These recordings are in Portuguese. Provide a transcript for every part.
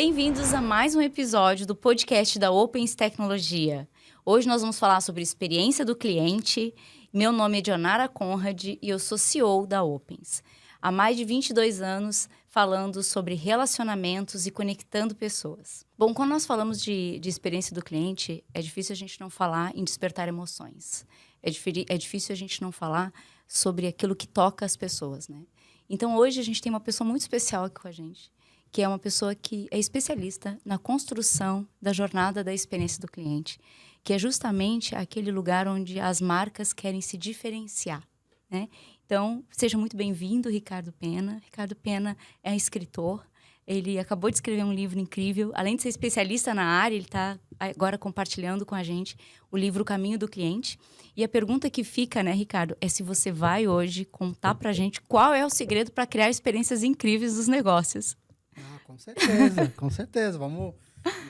Bem-vindos a mais um episódio do podcast da Opens Tecnologia. Hoje nós vamos falar sobre experiência do cliente. Meu nome é Dionara Conrad e eu sou CEO da Opens. Há mais de 22 anos falando sobre relacionamentos e conectando pessoas. Bom, quando nós falamos de experiência do cliente, é difícil a gente não falar em despertar emoções. É difícil a gente não falar sobre aquilo que toca as pessoas, né? Então, hoje a gente tem uma pessoa muito especial aqui com a gente, que é uma pessoa que é especialista na construção da jornada da experiência do cliente, que é justamente aquele lugar onde as marcas querem se diferenciar, né? Então, seja muito bem-vindo, Ricardo Pena. Ricardo Pena é escritor, ele acabou de escrever um livro incrível. Além de ser especialista na área, ele está agora compartilhando com a gente o livro O Caminho do Cliente. E a pergunta que fica, né, Ricardo, é se você vai hoje contar para a gente qual é o segredo para criar experiências incríveis nos negócios. Ah, com certeza, com certeza. Vamos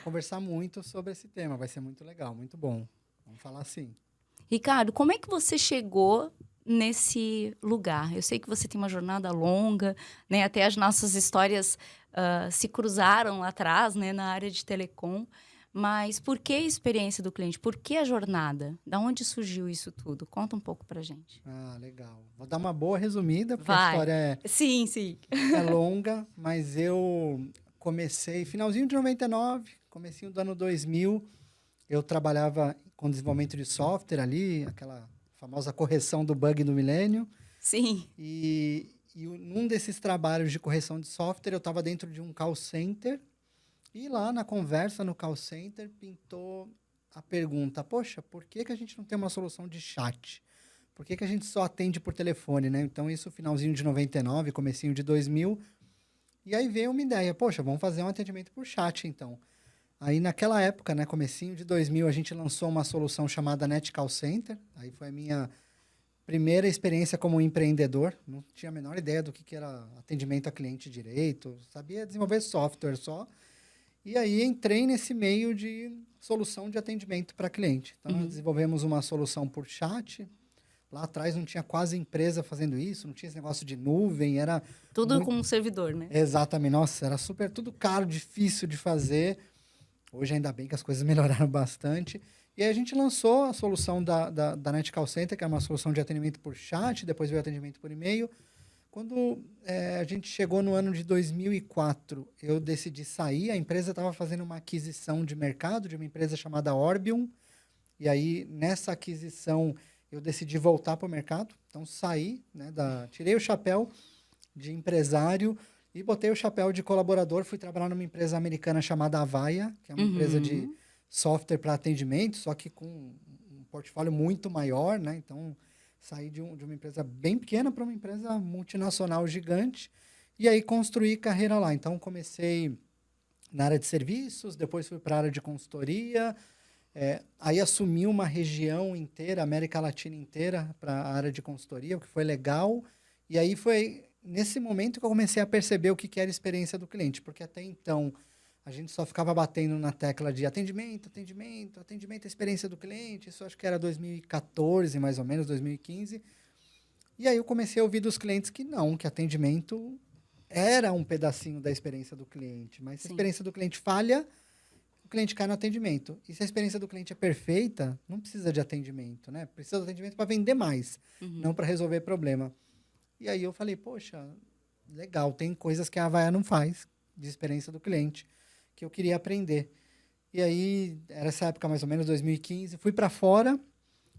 conversar muito sobre esse tema. Vai ser muito legal, muito bom. Vamos falar assim. Ricardo, como é que você chegou nesse lugar? Eu sei que você tem uma jornada longa, né? Até as nossas histórias se cruzaram lá atrás, né? Na área de telecom. Mas por que a experiência do cliente? Por que a jornada? Da onde surgiu isso tudo? Conta um pouco pra gente. Ah, legal. Vou dar uma boa resumida, porque a Vai. história Sim, sim. é longa, mas eu comecei finalzinho de 99, comecinho do ano 2000. Eu trabalhava com desenvolvimento de software ali, aquela famosa correção do bug do milênio. Sim. E num desses trabalhos de correção de software, eu estava dentro de um call center. E lá na conversa no call center pintou a pergunta: poxa, por que a gente não tem uma solução de chat? Por que a gente só atende por telefone, né? Então, isso finalzinho de 99, comecinho de 2000. E aí veio uma ideia: poxa, vamos fazer um atendimento por chat, então. Aí, naquela época, né, comecinho de 2000, a gente lançou uma solução chamada Net Call Center. Aí foi a minha primeira experiência como empreendedor. Não tinha a menor ideia do que era atendimento a cliente direito. Sabia desenvolver software só. E aí entrei nesse meio de solução de atendimento para cliente. Então, nós desenvolvemos uma solução por chat. Lá atrás não tinha quase empresa fazendo isso, não tinha esse negócio de nuvem, era... Tudo com um servidor, né? Exatamente. Nossa, era super tudo caro, difícil de fazer. Hoje, ainda bem que as coisas melhoraram bastante. E aí a gente lançou a solução da Net Call Center, que é uma solução de atendimento por chat, depois veio o atendimento por e-mail. Quando a gente chegou no ano de 2004, eu decidi sair. A empresa estava fazendo uma aquisição de mercado de uma empresa chamada Orbium. E aí, nessa aquisição, eu decidi voltar para o mercado. Então, saí, né, tirei o chapéu de empresário e botei o chapéu de colaborador. Fui trabalhar numa empresa americana chamada Avaya, que é uma empresa de software para atendimento, só que com um portfólio muito maior, né? Então, saí de uma empresa bem pequena para uma empresa multinacional gigante e aí construí carreira lá. Então, comecei na área de serviços, depois fui para a área de consultoria, aí assumi uma região inteira, América Latina inteira, para a área de consultoria, o que foi legal. E aí foi nesse momento que eu comecei a perceber o que era a experiência do cliente, porque até então a gente só ficava batendo na tecla de atendimento, a experiência do cliente. Isso acho que era 2014, mais ou menos, 2015. E aí eu comecei a ouvir dos clientes que não, que atendimento era um pedacinho da experiência do cliente. Mas se a experiência do cliente falha, o cliente cai no atendimento. E se a experiência do cliente é perfeita, não precisa de atendimento, né? Precisa de atendimento para vender mais, não para resolver problema. E aí eu falei, poxa, legal, tem coisas que a Avaya não faz de experiência do cliente, que eu queria aprender. E aí, era essa época mais ou menos, 2015, fui para fora,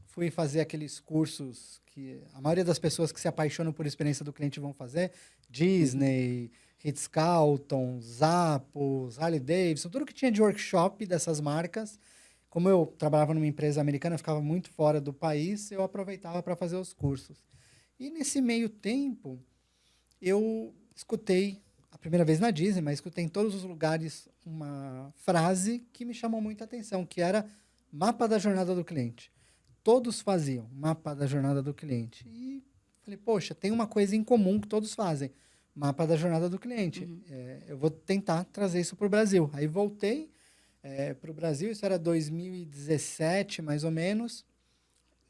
fui fazer aqueles cursos que a maioria das pessoas que se apaixonam por experiência do cliente vão fazer, Disney, Ritz-Carlton, Zappos, Harley-Davidson, tudo que tinha de workshop dessas marcas. Como eu trabalhava numa empresa americana, eu ficava muito fora do país, eu aproveitava para fazer os cursos. E nesse meio tempo, eu escutei, a primeira vez na Disney, mas escutei em todos os lugares uma frase que me chamou muita atenção, que era mapa da jornada do cliente. Todos faziam mapa da jornada do cliente. E falei, poxa, tem uma coisa em comum que todos fazem, mapa da jornada do cliente. Eu vou tentar trazer isso para o Brasil. Aí voltei para o Brasil, isso era 2017, mais ou menos.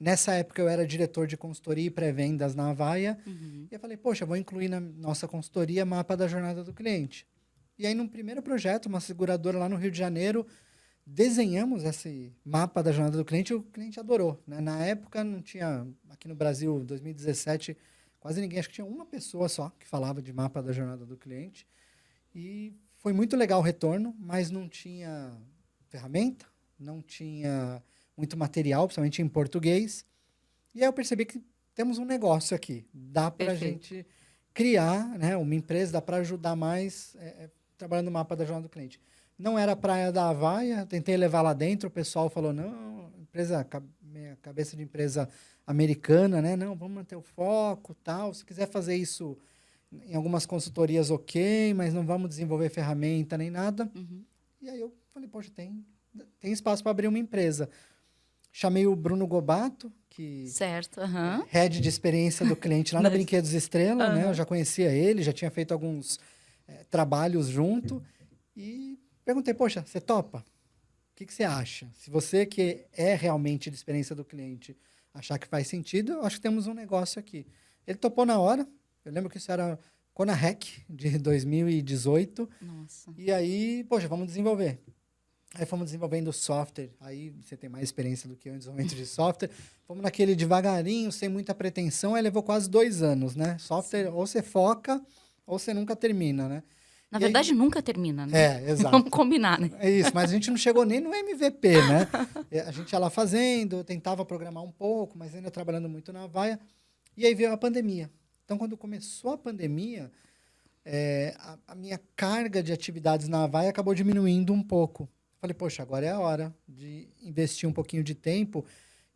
Nessa época, eu era diretor de consultoria e pré-vendas na Avaya. E eu falei, poxa, vou incluir na nossa consultoria mapa da jornada do cliente. E aí, num primeiro projeto, uma seguradora lá no Rio de Janeiro, desenhamos esse mapa da jornada do cliente e o cliente adorou, né? Na época, não tinha, aqui no Brasil, 2017, quase ninguém, acho que tinha uma pessoa só que falava de mapa da jornada do cliente. E foi muito legal o retorno, mas não tinha ferramenta, não tinha muito material, principalmente em português. E aí eu percebi que temos um negócio aqui. Dá para a gente criar, né, uma empresa, dá para ajudar mais trabalhando no mapa da jornada do cliente. Não era a Praia da Havaia, tentei levar lá dentro, o pessoal falou, não, minha cabeça de empresa americana, né? Não, vamos manter o foco, tal. Se quiser fazer isso em algumas consultorias, ok, mas não vamos desenvolver ferramenta nem nada. Uhum. E aí eu falei, poxa, tem espaço para abrir uma empresa. Chamei o Bruno Gobato, que Certo, é head de experiência do cliente lá na Brinquedos Estrela, né? Eu já conhecia ele, já tinha feito alguns trabalhos junto. E perguntei, poxa, você topa? O que você acha? Se você que é realmente de experiência do cliente achar que faz sentido, eu acho que temos um negócio aqui. Ele topou na hora. Eu lembro que isso era Conarec, de 2018. Nossa. E aí, poxa, vamos desenvolver. Aí fomos desenvolvendo software. Aí você tem mais experiência do que eu em desenvolvimento de software. Fomos naquele devagarinho, sem muita pretensão. Aí levou quase 2 anos, né? Software, ou você foca, ou você nunca termina, né? Na verdade, nunca termina, né? Exato. Vamos combinar, né? É isso, mas a gente não chegou nem no MVP, né? A gente ia lá fazendo, tentava programar um pouco, mas ainda trabalhando muito na Havaia. E aí veio a pandemia. Então, quando começou a pandemia, a minha carga de atividades na Havaia acabou diminuindo um pouco. Falei, poxa, agora é a hora de investir um pouquinho de tempo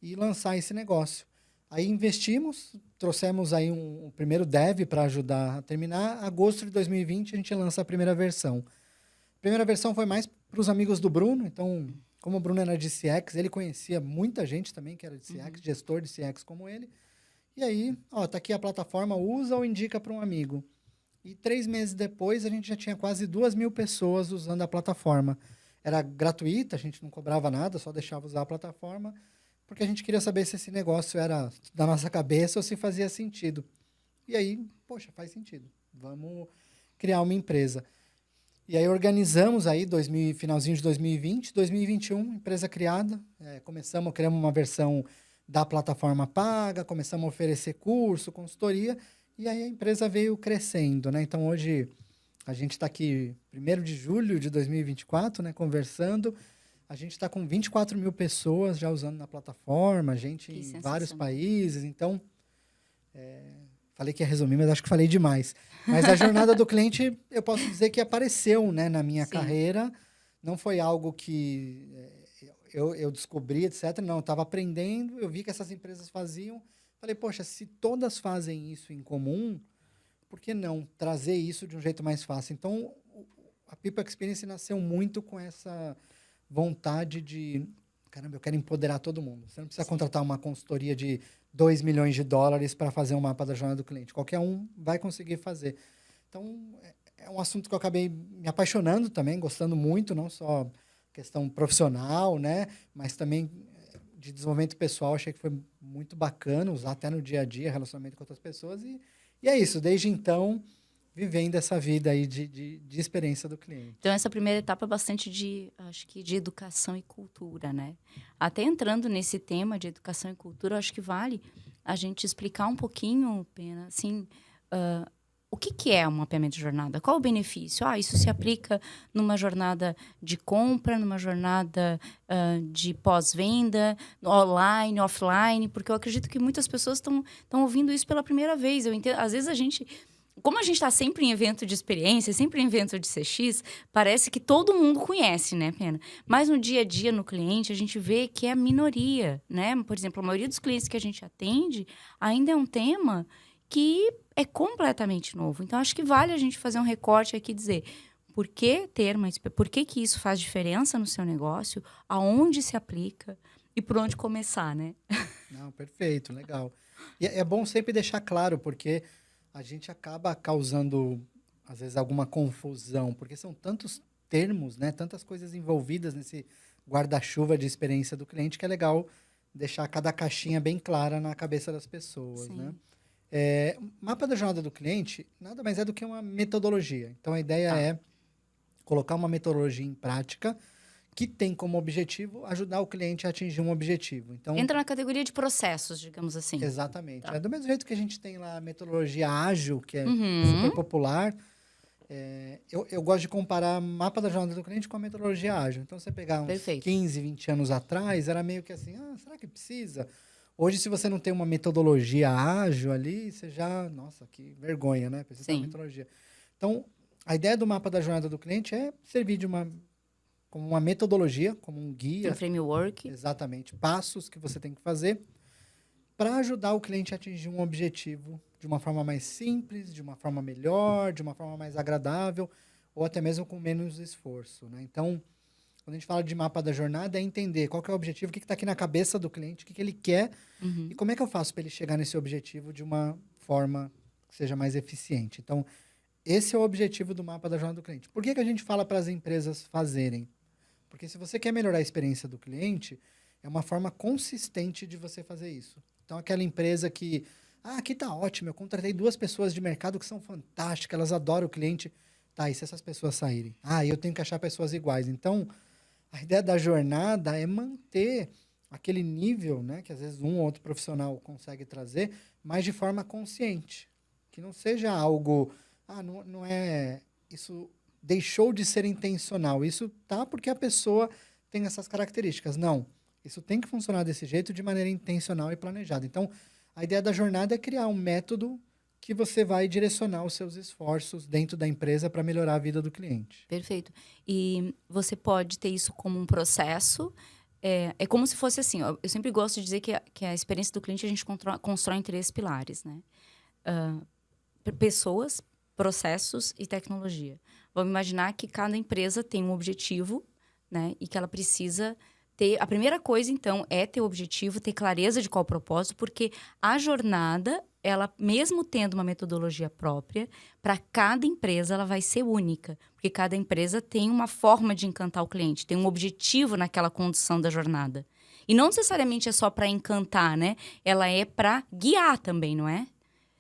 e lançar esse negócio. Aí investimos, trouxemos aí um primeiro dev para ajudar a terminar. Agosto de 2020, a gente lança a primeira versão. A primeira versão foi mais para os amigos do Bruno. Então, como o Bruno era de CX, ele conhecia muita gente também que era de CX, gestor de CX como ele. E aí, tá aqui a plataforma, usa ou indica para um amigo. E 3 meses depois, a gente já tinha quase 2.000 pessoas usando a plataforma. Era gratuita, a gente não cobrava nada, só deixava usar a plataforma, porque a gente queria saber se esse negócio era da nossa cabeça ou se fazia sentido. E aí, poxa, faz sentido. Vamos criar uma empresa. E aí organizamos aí finalzinho de 2020, 2021, empresa criada. Criamos uma versão da plataforma paga, começamos a oferecer curso, consultoria, e aí a empresa veio crescendo, né? Então, hoje, a gente está aqui, 1º de julho de 2024, né, conversando. A gente está com 24.000 pessoas já usando na plataforma, gente em vários países. Então, falei que ia resumir, mas acho que falei demais. Mas a jornada do cliente, eu posso dizer que apareceu, né, na minha carreira. Não foi algo que eu descobri, etc. Não, eu estava aprendendo, eu vi que essas empresas faziam. Falei, poxa, se todas fazem isso em comum, por que não trazer isso de um jeito mais fácil? Então, a People Experience nasceu muito com essa vontade de, caramba, eu quero empoderar todo mundo. Você não precisa contratar uma consultoria de $2 milhões para fazer um mapa da jornada do cliente. Qualquer um vai conseguir fazer. Então, é um assunto que eu acabei me apaixonando também, gostando muito, não só questão profissional, né, mas também de desenvolvimento pessoal. Achei que foi muito bacana usar até no dia a dia, relacionamento com outras pessoas. E é isso, desde então, vivendo essa vida aí de experiência do cliente. Então, essa primeira etapa é bastante acho que de educação e cultura, né? Até entrando nesse tema de educação e cultura, acho que vale a gente explicar um pouquinho, Pena, assim, o que é um mapeamento de jornada? Qual o benefício? Isso se aplica numa jornada de compra, numa jornada de pós-venda, online, offline, porque eu acredito que muitas pessoas estão ouvindo isso pela primeira vez. Eu entendo, às vezes como a gente está sempre em evento de experiência, sempre em evento de CX, parece que todo mundo conhece, né, Pena? Mas no dia a dia, no cliente, a gente vê que é a minoria, né? Por exemplo, a maioria dos clientes que a gente atende ainda é um tema que é completamente novo. Então, acho que vale a gente fazer um recorte aqui e dizer por que isso faz diferença no seu negócio, aonde se aplica e por onde começar, né? Não, perfeito, legal. E é bom sempre deixar claro, porque a gente acaba causando, às vezes, alguma confusão, porque são tantos termos, né, tantas coisas envolvidas nesse guarda-chuva de experiência do cliente, que é legal deixar cada caixinha bem clara na cabeça das pessoas, né? Mapa da jornada do cliente nada mais é do que uma metodologia. Então, a ideia é colocar uma metodologia em prática que tem como objetivo ajudar o cliente a atingir um objetivo. Então, Entra na categoria de processos, digamos assim. exatamente. Tá. É do mesmo jeito que a gente tem lá a metodologia ágil, que é Uhum. super popular. Eu gosto de comparar mapa da jornada do cliente com a metodologia ágil. Então, você pegar uns Perfeito. 15, 20 anos atrás, era meio que assim, será que precisa? Hoje, se você não tem uma metodologia ágil ali, você já... Nossa, que vergonha, né? Precisa ter uma Sim. metodologia. Então, a ideia do mapa da jornada do cliente é servir como uma metodologia, como um guia. Um framework. Exatamente. Passos que você tem que fazer para ajudar o cliente a atingir um objetivo de uma forma mais simples, de uma forma melhor, de uma forma mais agradável, ou até mesmo com menos esforço, né? Então, quando a gente fala de mapa da jornada, é entender qual que é o objetivo, o que está aqui na cabeça do cliente, o que ele quer, Uhum. e como é que eu faço para ele chegar nesse objetivo de uma forma que seja mais eficiente. Então, esse é o objetivo do mapa da jornada do cliente. Por que a gente fala para as empresas fazerem? Porque se você quer melhorar a experiência do cliente, é uma forma consistente de você fazer isso. Então, aquela empresa que, aqui está ótimo, eu contratei 2 pessoas de mercado que são fantásticas, elas adoram o cliente. Tá, e se essas pessoas saírem? Eu tenho que achar pessoas iguais. Então, a ideia da jornada é manter aquele nível, né, que às vezes um ou outro profissional consegue trazer, mas de forma consciente. Que não seja algo, não é... Isso deixou de ser intencional. Isso tá porque a pessoa tem essas características. Não. Isso tem que funcionar desse jeito de maneira intencional e planejada. Então, a ideia da jornada é criar um método que você vai direcionar os seus esforços dentro da empresa para melhorar a vida do cliente. Perfeito. E você pode ter isso como um processo. É como se fosse assim, ó, eu sempre gosto de dizer que a experiência do cliente a gente constrói em 3 pilares, né? Pessoas, processos e tecnologia. Vamos imaginar que cada empresa tem um objetivo, né? E que ela precisa ter... A primeira coisa, então, é ter o objetivo, ter clareza de qual o propósito, porque a jornada, ela, mesmo tendo uma metodologia própria, para cada empresa ela vai ser única. Porque cada empresa tem uma forma de encantar o cliente, tem um objetivo naquela condução da jornada. E não necessariamente é só para encantar, né? Ela é para guiar também, não é?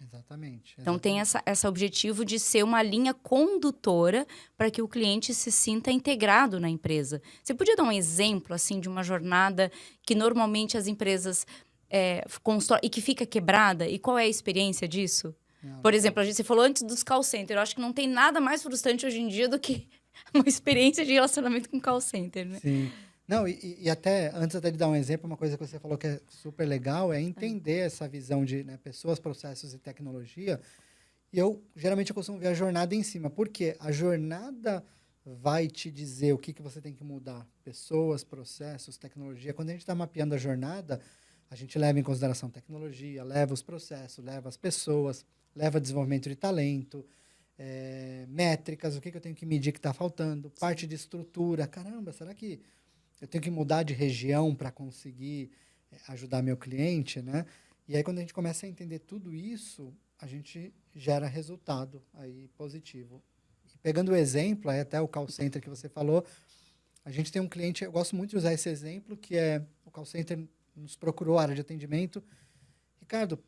Exatamente. Então, tem esse objetivo de ser uma linha condutora para que o cliente se sinta integrado na empresa. Você podia dar um exemplo, assim, de uma jornada que normalmente as empresas constroem e que fica quebrada? E qual é a experiência disso? Por exemplo, você falou antes dos call center. Eu acho que não tem nada mais frustrante hoje em dia do que uma experiência de relacionamento com call center, né? Sim. Não, e até, antes até de dar um exemplo, uma coisa que você falou que é super legal é entender essa visão de, né, pessoas, processos e tecnologia. E geralmente, eu costumo ver a jornada em cima. Por quê? A jornada vai te dizer o que você tem que mudar. Pessoas, processos, tecnologia. Quando a gente está mapeando a jornada, a gente leva em consideração tecnologia, leva os processos, leva as pessoas, leva desenvolvimento de talento, métricas, o que eu tenho que medir que está faltando, parte de estrutura. Caramba, será que eu tenho que mudar de região para conseguir ajudar meu cliente, né? E aí, quando a gente começa a entender tudo isso, a gente gera resultado aí positivo. E pegando o exemplo, aí até o call center que você falou, a gente tem um cliente, eu gosto muito de usar esse exemplo, que é o call center nos procurou a área de atendimento. Ricardo,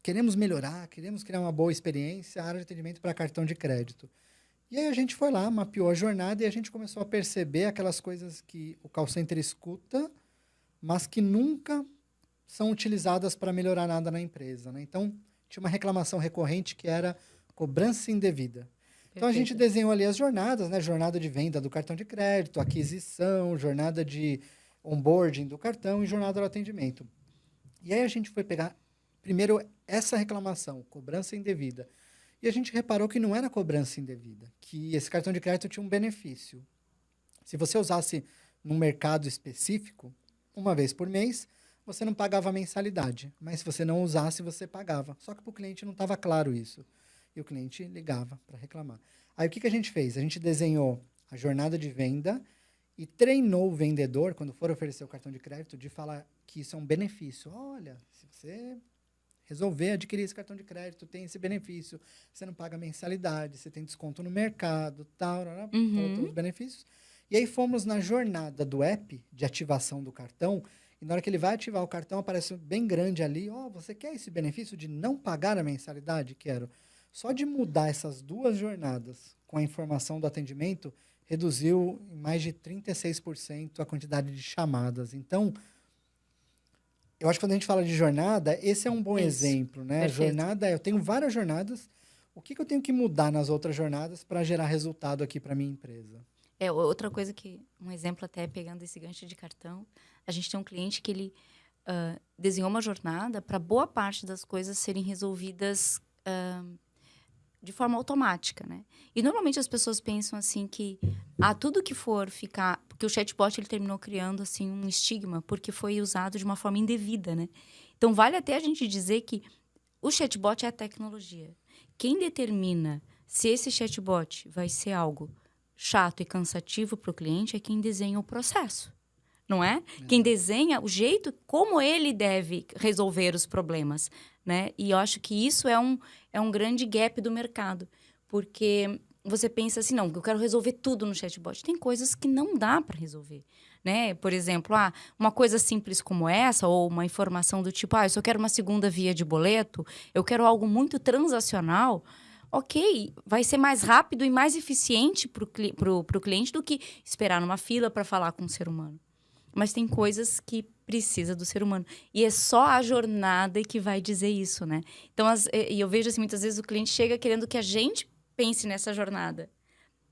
queremos melhorar, queremos criar uma boa experiência, a área de atendimento para cartão de crédito. E aí a gente foi lá, mapeou a jornada e a gente começou a perceber aquelas coisas que o call center escuta, mas que nunca são utilizadas para melhorar nada na empresa, né? Então, tinha uma reclamação recorrente que era cobrança indevida. Perfeito. Então, a gente desenhou ali as jornadas, né? Jornada de venda do cartão de crédito, aquisição, jornada de onboarding do cartão e jornada do atendimento. E aí a gente foi pegar, primeiro, essa reclamação, cobrança indevida. E a gente reparou que não era cobrança indevida, que esse cartão de crédito tinha um benefício. Se você usasse num mercado específico, uma vez por mês, você não pagava mensalidade. Mas se você não usasse, você pagava. Só que para o cliente não estava claro isso. E o cliente ligava para reclamar. Aí o que a gente fez? A gente desenhou a jornada de venda e treinou o vendedor, quando for oferecer o cartão de crédito, de falar que isso é um benefício. Olha, se você resolver adquirir esse cartão de crédito, tem esse benefício, você não paga mensalidade, você tem desconto no mercado, tal, todos os benefícios. E aí fomos na jornada do app de ativação do cartão, e na hora que ele vai ativar o cartão, aparece bem grande ali, você quer esse benefício de não pagar a mensalidade? Quero. Só de mudar essas 2 jornadas com a informação do atendimento, reduziu em mais de 36% a quantidade de chamadas. Então, eu acho que quando a gente fala de jornada, esse é um bom exemplo, né? Perfeito. Jornada, eu tenho várias jornadas. O que eu tenho que mudar nas outras jornadas para gerar resultado aqui para minha empresa? Outra coisa que, um exemplo até pegando esse gancho de cartão, a gente tem um cliente que ele desenhou uma jornada para boa parte das coisas serem resolvidas de forma automática, né? E normalmente as pessoas pensam assim que tudo que for ficar, porque o chatbot ele terminou criando assim um estigma porque foi usado de uma forma indevida, né? Então vale até a gente dizer que o chatbot é a tecnologia. Quem determina se esse chatbot vai ser algo chato e cansativo para o cliente é quem desenha o processo, não é? Quem desenha o jeito como ele deve resolver os problemas, né? E eu acho que isso é um grande gap do mercado, porque você pensa assim, não, eu quero resolver tudo no chatbot. Tem coisas que não dá para resolver, né? Por exemplo, uma coisa simples como essa, ou uma informação do tipo, eu só quero uma segunda via de boleto, eu quero algo muito transacional. Ok, vai ser mais rápido e mais eficiente para o cliente do que esperar numa fila para falar com um ser humano. Mas tem coisas que precisa do ser humano. E é só a jornada que vai dizer isso, né? Então, e eu vejo assim, muitas vezes o cliente chega querendo que a gente pense nessa jornada.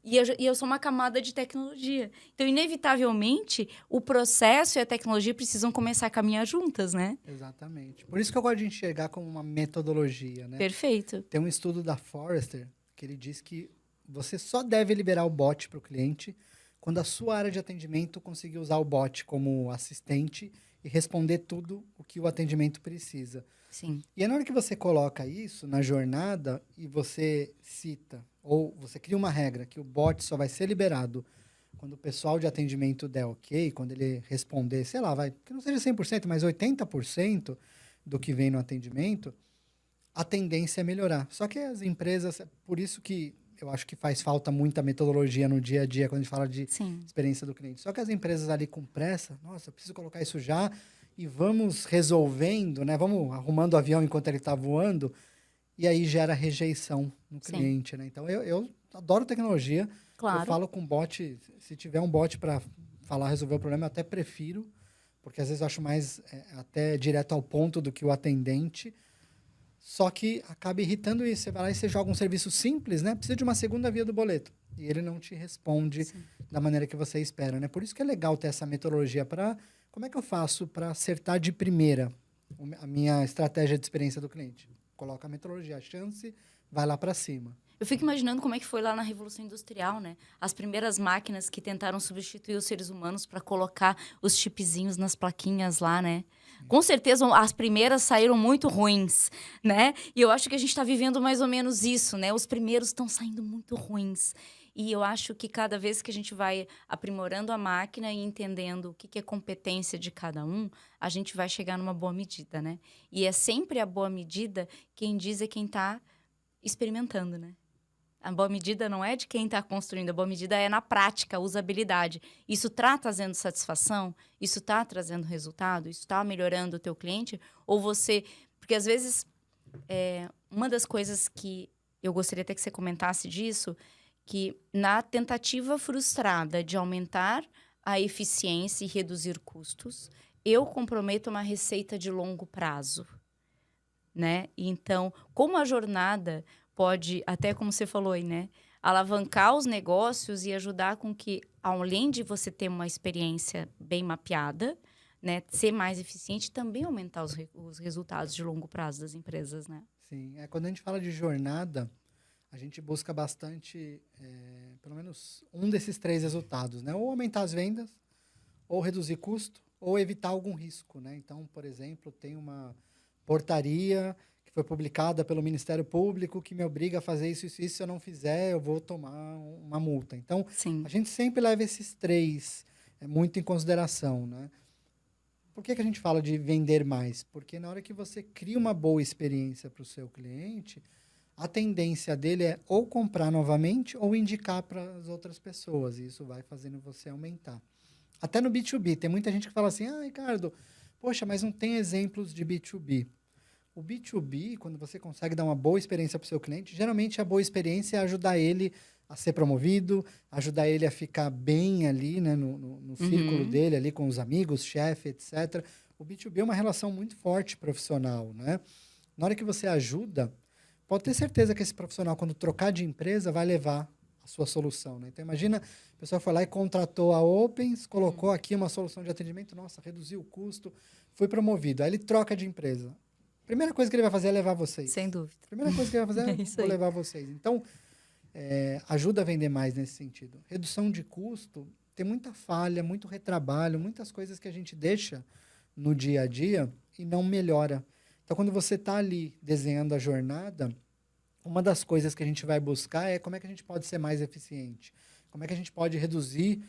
E eu sou uma camada de tecnologia. Então, inevitavelmente, o processo e a tecnologia precisam começar a caminhar juntas, né? Exatamente. Por isso que eu gosto de enxergar como uma metodologia, né? Perfeito. Tem um estudo da Forrester que ele diz que você só deve liberar o bot para o cliente quando a sua área de atendimento conseguir usar o bot como assistente e responder tudo o que o atendimento precisa. Sim. E aí, na hora que você coloca isso na jornada e você cita, ou você cria uma regra que o bot só vai ser liberado quando o pessoal de atendimento der ok, quando ele responder, sei lá, que não seja 100%, mas 80% do que vem no atendimento, a tendência é melhorar. Só que as empresas, por isso que eu acho que faz falta muita metodologia no dia a dia quando a gente fala de Sim. experiência do cliente. Só que as empresas ali com pressa, nossa, eu preciso colocar isso já e vamos resolvendo, né? Vamos arrumando o avião enquanto ele está voando e aí gera rejeição no cliente, né? Então, eu adoro tecnologia. Claro. Eu falo com bot, se tiver um bot para falar, resolver o problema, eu até prefiro, porque às vezes eu acho mais até direto ao ponto do que o atendente. Só que acaba irritando isso. Você vai lá e você joga um serviço simples, né? Precisa de uma segunda via do boleto. E ele não te responde da maneira que você espera, né? Por isso que é legal ter essa metodologia para... Como é que eu faço para acertar de primeira a minha estratégia de experiência do cliente? Coloca a metodologia, a chance, vai lá para cima. Eu fico imaginando como é que foi lá na Revolução Industrial, né? As primeiras máquinas que tentaram substituir os seres humanos para colocar os chipzinhos nas plaquinhas lá, né? Com certeza, as primeiras saíram muito ruins, né? E eu acho que a gente está vivendo mais ou menos isso, né? Os primeiros estão saindo muito ruins. E eu acho que cada vez que a gente vai aprimorando a máquina e entendendo o que é competência de cada um, a gente vai chegar numa boa medida, né? E é sempre a boa medida, quem diz é quem está experimentando, né? A boa medida não é de quem está construindo, a boa medida é na prática, a usabilidade. Isso está trazendo satisfação? Isso está trazendo resultado? Isso está melhorando o teu cliente? Ou você... Porque, às vezes, uma das coisas que eu gostaria até que você comentasse disso, que na tentativa frustrada de aumentar a eficiência e reduzir custos, eu comprometo uma receita de longo prazo, né? Então, como a jornada pode, até como você falou aí, né? Alavancar os negócios e ajudar com que, além de você ter uma experiência bem mapeada, né? Ser mais eficiente, também aumentar os resultados de longo prazo das empresas, né? Sim. Quando a gente fala de jornada, a gente busca bastante, pelo menos um desses 3 resultados, né? Ou aumentar as vendas, ou reduzir custo, ou evitar algum risco, né? Então, por exemplo, tem uma portaria que foi publicada pelo Ministério Público que me obriga a fazer isso, isso, isso. Se eu não fizer, eu vou tomar uma multa. Então, Sim. a gente sempre leva esses 3 muito em consideração, né? Por que a gente fala de vender mais? Porque na hora que você cria uma boa experiência para o seu cliente, a tendência dele é ou comprar novamente ou indicar para as outras pessoas. E isso vai fazendo você aumentar. Até no B2B, tem muita gente que fala assim, Ricardo, poxa, mas não tem exemplos de B2B. O B2B, quando você consegue dar uma boa experiência para o seu cliente, geralmente a boa experiência é ajudar ele a ser promovido, ajudar ele a ficar bem ali, né, no círculo dele, ali com os amigos, chefe, etc. O B2B é uma relação muito forte profissional, né? Na hora que você ajuda, pode ter certeza que esse profissional, quando trocar de empresa, vai levar a sua solução, né? Então, imagina, a pessoa foi lá e contratou a Opens, colocou aqui uma solução de atendimento, nossa, reduziu o custo, foi promovido. Aí ele troca de empresa. Primeira coisa que ele vai fazer é levar vocês. Sem dúvida. Primeira coisa que ele vai fazer é Isso vou aí. levar vocês. Então, ajuda a vender mais nesse sentido. Redução de custo, tem muita falha, muito retrabalho, muitas coisas que a gente deixa no dia a dia e não melhora. Então, quando você está ali desenhando a jornada, uma das coisas que a gente vai buscar é como é que a gente pode ser mais eficiente. Como é que a gente pode reduzir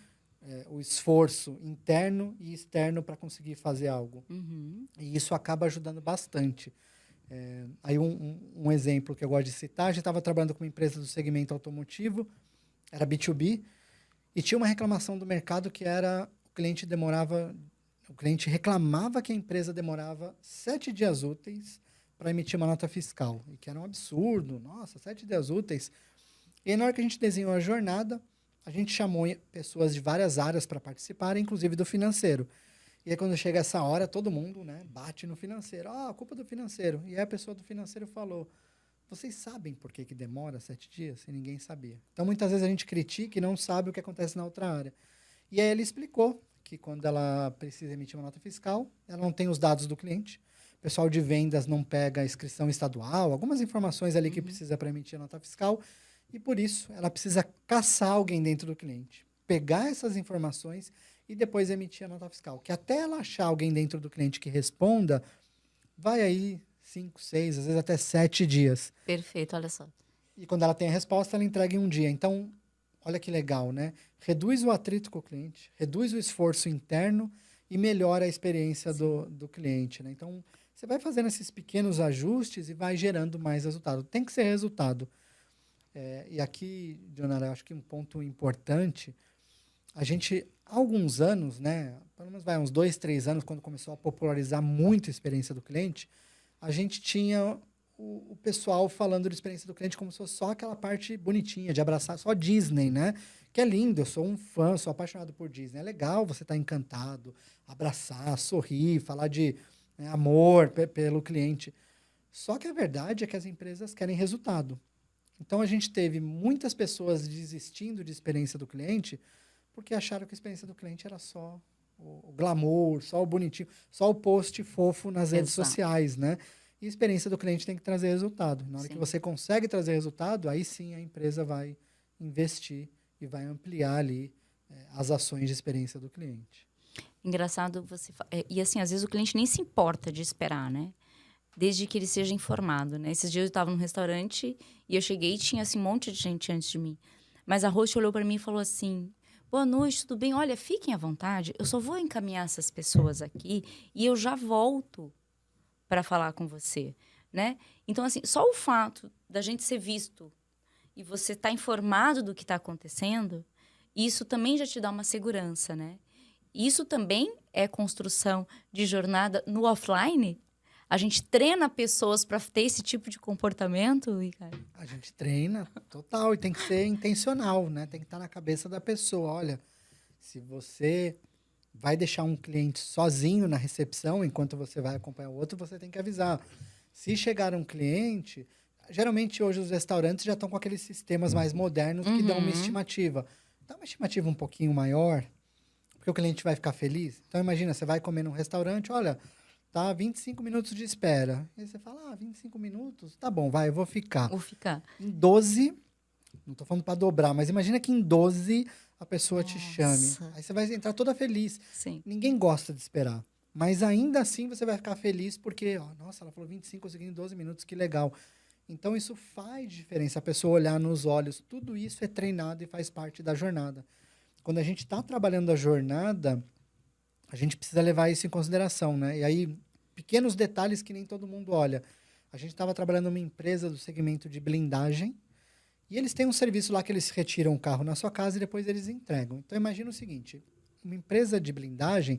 o esforço interno e externo para conseguir fazer algo. E isso acaba ajudando bastante. Aí um exemplo que eu gosto de citar, a gente estava trabalhando com uma empresa do segmento automotivo, era B2B, e tinha uma reclamação do mercado que era o cliente reclamava que a empresa demorava 7 dias úteis para emitir uma nota fiscal, e que era um absurdo, nossa, 7 dias úteis. E aí, na hora que a gente desenhou a jornada, a gente chamou pessoas de várias áreas para participarem, inclusive do financeiro. E aí, quando chega essa hora, todo mundo, né, bate no financeiro. A culpa do financeiro. E aí a pessoa do financeiro falou, vocês sabem por que demora 7 dias? E ninguém sabia. Então, muitas vezes a gente critica e não sabe o que acontece na outra área. E aí ele explicou que quando ela precisa emitir uma nota fiscal, ela não tem os dados do cliente. O pessoal de vendas não pega a inscrição estadual, algumas informações ali que precisa para emitir a nota fiscal. E por isso, ela precisa caçar alguém dentro do cliente, pegar essas informações e depois emitir a nota fiscal. Que até ela achar alguém dentro do cliente que responda, vai aí 5, 6, às vezes até 7 dias. Perfeito, olha só. E quando ela tem a resposta, ela entrega em um dia. Então, olha que legal, né? Reduz o atrito com o cliente, reduz o esforço interno e melhora a experiência do cliente, né? Então, você vai fazendo esses pequenos ajustes e vai gerando mais resultado. Tem que ser resultado. E aqui, Dionara, eu acho que um ponto importante, a gente, há alguns anos, né, pelo menos uns 2, 3 anos, quando começou a popularizar muito a experiência do cliente, a gente tinha o pessoal falando de experiência do cliente como se fosse só aquela parte bonitinha, de abraçar, só Disney, né? Que é lindo, eu sou um fã, sou apaixonado por Disney. É legal você estar encantado, abraçar, sorrir, falar de amor pelo cliente. Só que a verdade é que as empresas querem resultado. Então, a gente teve muitas pessoas desistindo de experiência do cliente porque acharam que a experiência do cliente era só o glamour, só o bonitinho, só o post fofo nas redes sociais, né? E a experiência do cliente tem que trazer resultado. Na hora que você consegue trazer resultado, aí sim a empresa vai investir e vai ampliar ali as ações de experiência do cliente. Engraçado você... E assim, às vezes o cliente nem se importa de esperar, né? Desde que ele seja informado, né? Esses dias eu estava num restaurante e eu cheguei e tinha assim, um monte de gente antes de mim. Mas a host olhou para mim e falou assim, boa noite, tudo bem? Olha, fiquem à vontade, eu só vou encaminhar essas pessoas aqui e eu já volto para falar com você, né? Então, assim, só o fato da gente ser visto e você estar informado do que está acontecendo, isso também já te dá uma segurança, né? Isso também é construção de jornada no offline. A gente treina pessoas para ter esse tipo de comportamento, Ricardo? A gente treina, total, e tem que ser intencional, né? Tem que estar na cabeça da pessoa. Olha, se você vai deixar um cliente sozinho na recepção, enquanto você vai acompanhar o outro, você tem que avisar. Se chegar um cliente, geralmente hoje os restaurantes já estão com aqueles sistemas mais modernos que dão uma estimativa. Dá uma estimativa um pouquinho maior, porque o cliente vai ficar feliz. Então, imagina, você vai comer num restaurante, olha... Tá, 25 minutos de espera. E aí você fala, 25 minutos? Tá bom, vai, eu vou ficar. Vou ficar. Em 12, não tô falando para dobrar, mas imagina que em 12 a pessoa te chame. Aí você vai entrar toda feliz. Sim. Ninguém gosta de esperar. Mas ainda assim você vai ficar feliz porque, nossa, ela falou 25, consegui em 12 minutos, que legal. Então isso faz diferença, a pessoa olhar nos olhos. Tudo isso é treinado e faz parte da jornada. Quando a gente está trabalhando a jornada... A gente precisa levar isso em consideração, né? E aí, pequenos detalhes que nem todo mundo olha. A gente estava trabalhando numa empresa do segmento de blindagem e eles têm um serviço lá que eles retiram o carro na sua casa e depois eles entregam. Então, imagina o seguinte, uma empresa de blindagem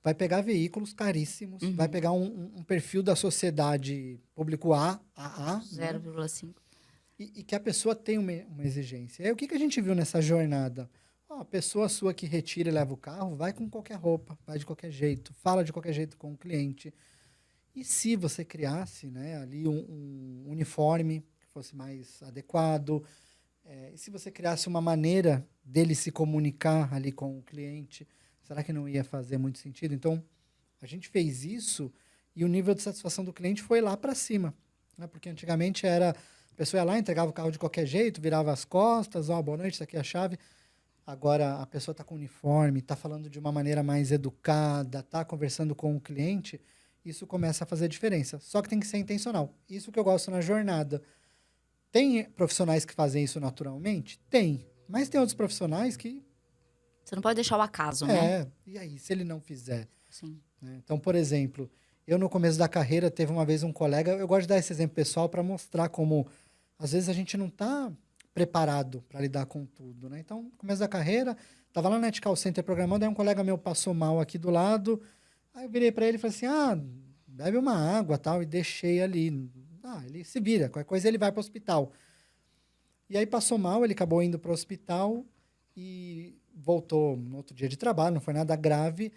vai pegar veículos caríssimos, vai pegar um perfil da sociedade público A, né? 0,5. E que a pessoa tem uma exigência. E aí, o que a gente viu nessa jornada? Ó, a pessoa sua que retira e leva o carro, vai com qualquer roupa, vai de qualquer jeito, fala de qualquer jeito com o cliente. E se você criasse, né, ali um uniforme que fosse mais adequado, e se você criasse uma maneira dele se comunicar ali com o cliente, será que não ia fazer muito sentido? Então, a gente fez isso e o nível de satisfação do cliente foi lá para cima, né? Porque antigamente a pessoa ia lá, entregava o carro de qualquer jeito, virava as costas, ó, boa noite, isso aqui é a chave. Agora a pessoa está com uniforme, está falando de uma maneira mais educada, está conversando com o cliente, isso começa a fazer diferença. Só que tem que ser intencional. Isso que eu gosto na jornada. Tem profissionais que fazem isso naturalmente? Tem. Mas tem outros profissionais que... Você não pode deixar o acaso, né? E aí, se ele não fizer? Sim. Né? Então, por exemplo, eu no começo da carreira, teve uma vez um colega, eu gosto de dar esse exemplo pessoal para mostrar como, às vezes, a gente não está preparado para lidar com tudo, né? Então, no começo da carreira, estava lá na Ethical Center programando, aí um colega meu passou mal aqui do lado, aí eu virei para ele e falei assim, bebe uma água tal, e deixei ali. Ele se vira, qualquer coisa ele vai para o hospital. E aí passou mal, ele acabou indo para o hospital e voltou no outro dia de trabalho, não foi nada grave,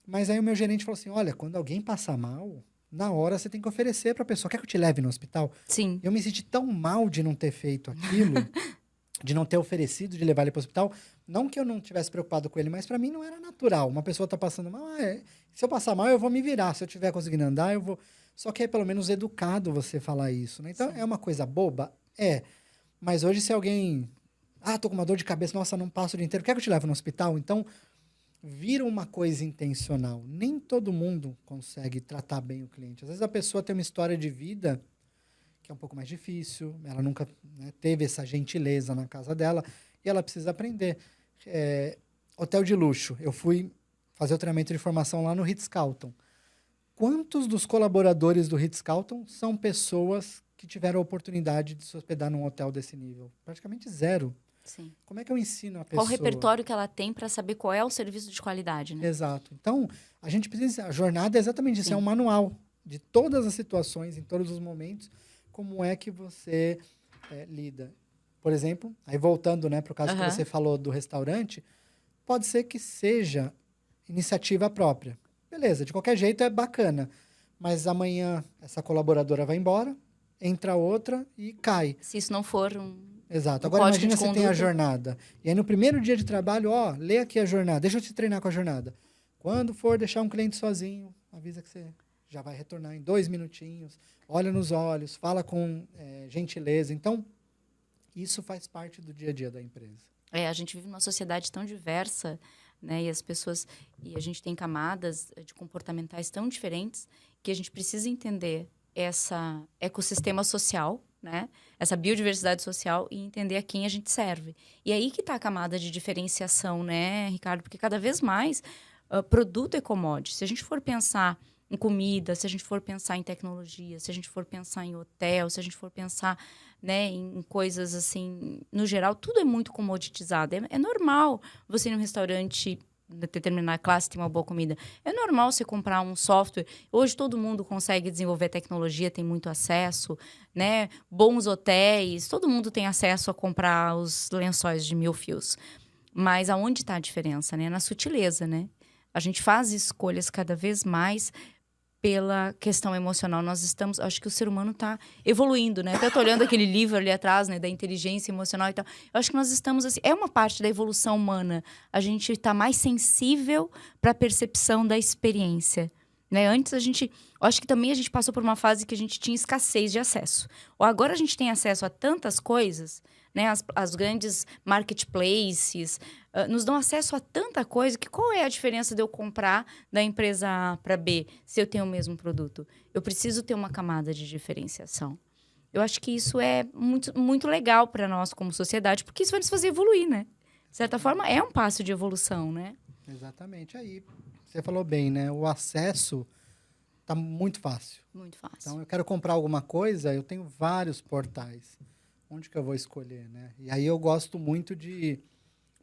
mas aí o meu gerente falou assim, olha, quando alguém passa mal, na hora você tem que oferecer para a pessoa, quer que eu te leve no hospital? Sim. Eu me senti tão mal de não ter feito aquilo, de não ter oferecido, de levar ele para o hospital, não que eu não tivesse preocupado com ele, mas para mim não era natural. Uma pessoa está passando mal, se eu passar mal eu vou me virar, se eu estiver conseguindo andar eu vou... Só que é pelo menos educado você falar isso, né? Então, é uma coisa boba? É. Mas hoje se alguém... tô com uma dor de cabeça, nossa, não passo o dia inteiro, quer que eu te leve no hospital? Então, vira uma coisa intencional. Nem todo mundo consegue tratar bem o cliente. Às vezes a pessoa tem uma história de vida que é um pouco mais difícil, ela nunca, né, teve essa gentileza na casa dela, e ela precisa aprender. Hotel de luxo. Eu fui fazer o treinamento de formação lá no Ritz-Carlton. Quantos dos colaboradores do Ritz-Carlton são pessoas que tiveram a oportunidade de se hospedar num hotel desse nível? Praticamente zero. Sim. Como é que eu ensino a pessoa? Qual o repertório que ela tem para saber qual é o serviço de qualidade, né? Exato. Então, a gente precisa... A jornada é exatamente isso. É um manual de todas as situações, em todos os momentos, como é que você lida. Por exemplo, aí voltando, né, para o caso que você falou do restaurante, pode ser que seja iniciativa própria. Beleza, de qualquer jeito é bacana. Mas amanhã essa colaboradora vai embora, entra outra e cai. Se isso não for Exato. Agora imagina você tem a jornada. E aí no primeiro dia de trabalho, lê aqui a jornada. Deixa eu te treinar com a jornada. Quando for deixar um cliente sozinho, avisa que você já vai retornar em 2 minutinhos. Olha nos olhos, fala com gentileza. Então, isso faz parte do dia a dia da empresa. A gente vive numa sociedade tão diversa, né? E a gente tem camadas de comportamentais tão diferentes que a gente precisa entender essa ecossistema social, né? Essa biodiversidade social e entender a quem a gente serve. E aí que está a camada de diferenciação, né, Ricardo? Porque cada vez mais produto é commodity. Se a gente for pensar em comida, se a gente for pensar em tecnologia, se a gente for pensar em hotel, se a gente for pensar, né, em coisas assim, no geral, tudo é muito comoditizado. É normal você ir num restaurante de determinada classe ter uma boa comida. É normal você comprar um software. Hoje todo mundo consegue desenvolver tecnologia, tem muito acesso, né? Bons hotéis, todo mundo tem acesso a comprar os lençóis de 1000 fios. Mas aonde está a diferença, né? Na sutileza, né? A gente faz escolhas cada vez mais pela questão emocional. Acho que o ser humano está evoluindo, né? Até estou olhando aquele livro ali atrás, né, da inteligência emocional e tal. Eu acho que nós estamos, assim, é uma parte da evolução humana. A gente está mais sensível para a percepção da experiência, né? Antes acho que também a gente passou por uma fase que a gente tinha escassez de acesso. Ou agora a gente tem acesso a tantas coisas, né? As grandes marketplaces nos dão acesso a tanta coisa que qual é a diferença de eu comprar da empresa A para B se eu tenho o mesmo produto? Eu preciso ter uma camada de diferenciação. Eu acho que isso é muito, muito legal para nós como sociedade, porque isso vai nos fazer evoluir, né? De certa forma, é um passo de evolução, né? Exatamente. Aí, você falou bem, né? O acesso está muito fácil. Muito fácil. Então, eu quero comprar alguma coisa, eu tenho vários portais. Onde que eu vou escolher, né? E aí eu gosto muito de,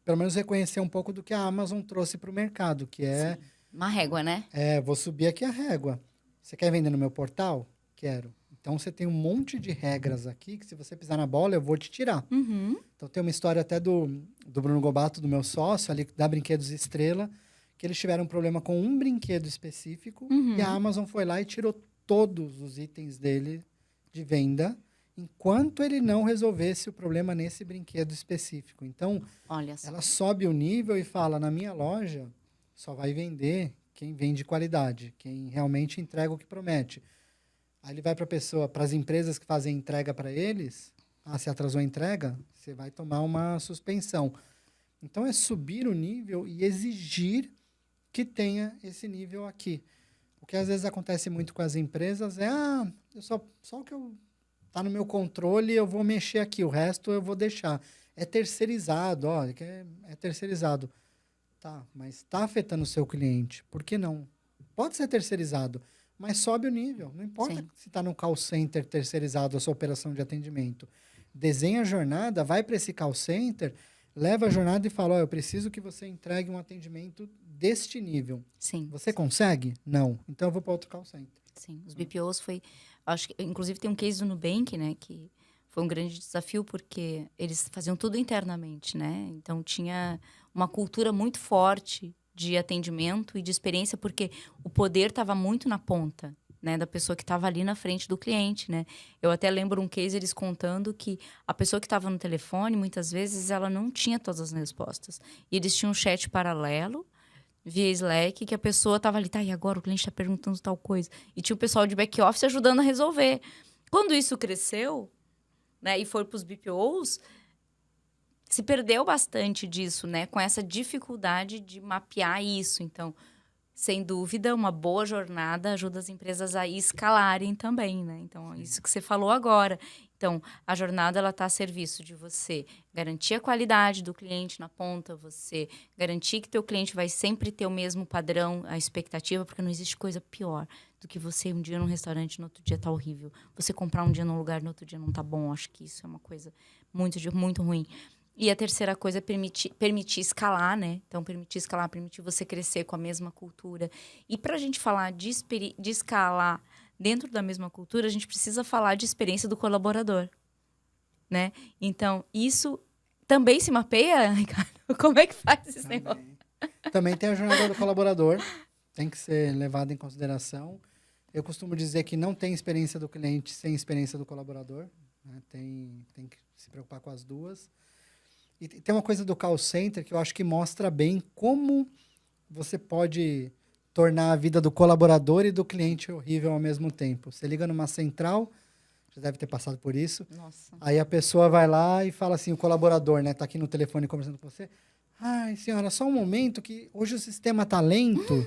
pelo menos, reconhecer um pouco do que a Amazon trouxe para o mercado, que é Uma régua, né? Vou subir aqui a régua. Você quer vender no meu portal? Quero. Então, você tem um monte de regras aqui que se você pisar na bola, eu vou te tirar. Uhum. Então, tem uma história até do Bruno Gobato, do meu sócio, ali da Brinquedos Estrela, que eles tiveram um problema com um brinquedo específico e a Amazon foi lá e tirou todos os itens dele de venda, enquanto ele não resolvesse o problema nesse brinquedo específico. Então, Olha só. ela sobe o nível e fala, na minha loja, só vai vender quem vende qualidade, quem realmente entrega o que promete. Aí ele vai para as empresas que fazem entrega para eles, se atrasou a entrega, você vai tomar uma suspensão. Então, é subir o nível e exigir que tenha esse nível aqui. O que às vezes acontece muito com as empresas é, só o que tá no meu controle eu vou mexer aqui, o resto eu vou deixar. É terceirizado, é terceirizado. Tá, mas está afetando o seu cliente. Por que não? Pode ser terceirizado, mas sobe o nível. Não importa se está no call center terceirizado a sua operação de atendimento. Desenha a jornada, vai para esse call center, leva a jornada e fala, eu preciso que você entregue um atendimento deste nível. Sim. Você consegue? Não. Então eu vou para outro call center. Sim, os BPOs acho que, inclusive tem um case do Nubank, né, que foi um grande desafio porque eles faziam tudo internamente, né? Então tinha uma cultura muito forte de atendimento e de experiência porque o poder estava muito na ponta, né, da pessoa que estava ali na frente do cliente, né? Eu até lembro um case eles contando que a pessoa que estava no telefone, muitas vezes, ela não tinha todas as respostas. E eles tinham um chat paralelo via Slack, que a pessoa estava ali, e agora o cliente está perguntando tal coisa. E tinha o pessoal de back-office ajudando a resolver. Quando isso cresceu, né, e foi para os BPOs, se perdeu bastante disso, né, com essa dificuldade de mapear isso. Então, sem dúvida, uma boa jornada ajuda as empresas a escalarem também, né? Então, isso que você falou agora. Então, a jornada ela está a serviço de você garantir a qualidade do cliente na ponta, você garantir que teu cliente vai sempre ter o mesmo padrão, a expectativa, porque não existe coisa pior do que você um dia num restaurante, no outro dia tá horrível. Você comprar um dia num lugar, no outro dia não tá bom. Acho que isso é uma coisa muito ruim. E a terceira coisa é permitir escalar, né? Então, permitir escalar, permitir você crescer com a mesma cultura. E para a gente falar de escalar dentro da mesma cultura, a gente precisa falar de experiência do colaborador, né? Então, isso também se mapeia, Ricardo? Como é que faz esse negócio? Também tem a jornada do colaborador, tem que ser levada em consideração. Eu costumo dizer que não tem experiência do cliente sem experiência do colaborador, né? Tem que se preocupar com as duas. E tem uma coisa do call center que eu acho que mostra bem como você pode tornar a vida do colaborador e do cliente horrível ao mesmo tempo. Você liga numa central, já deve ter passado por isso. Nossa. Aí a pessoa vai lá e fala assim, o colaborador, né, tá aqui no telefone conversando com você. Ai, senhora, só um momento que hoje o sistema tá lento.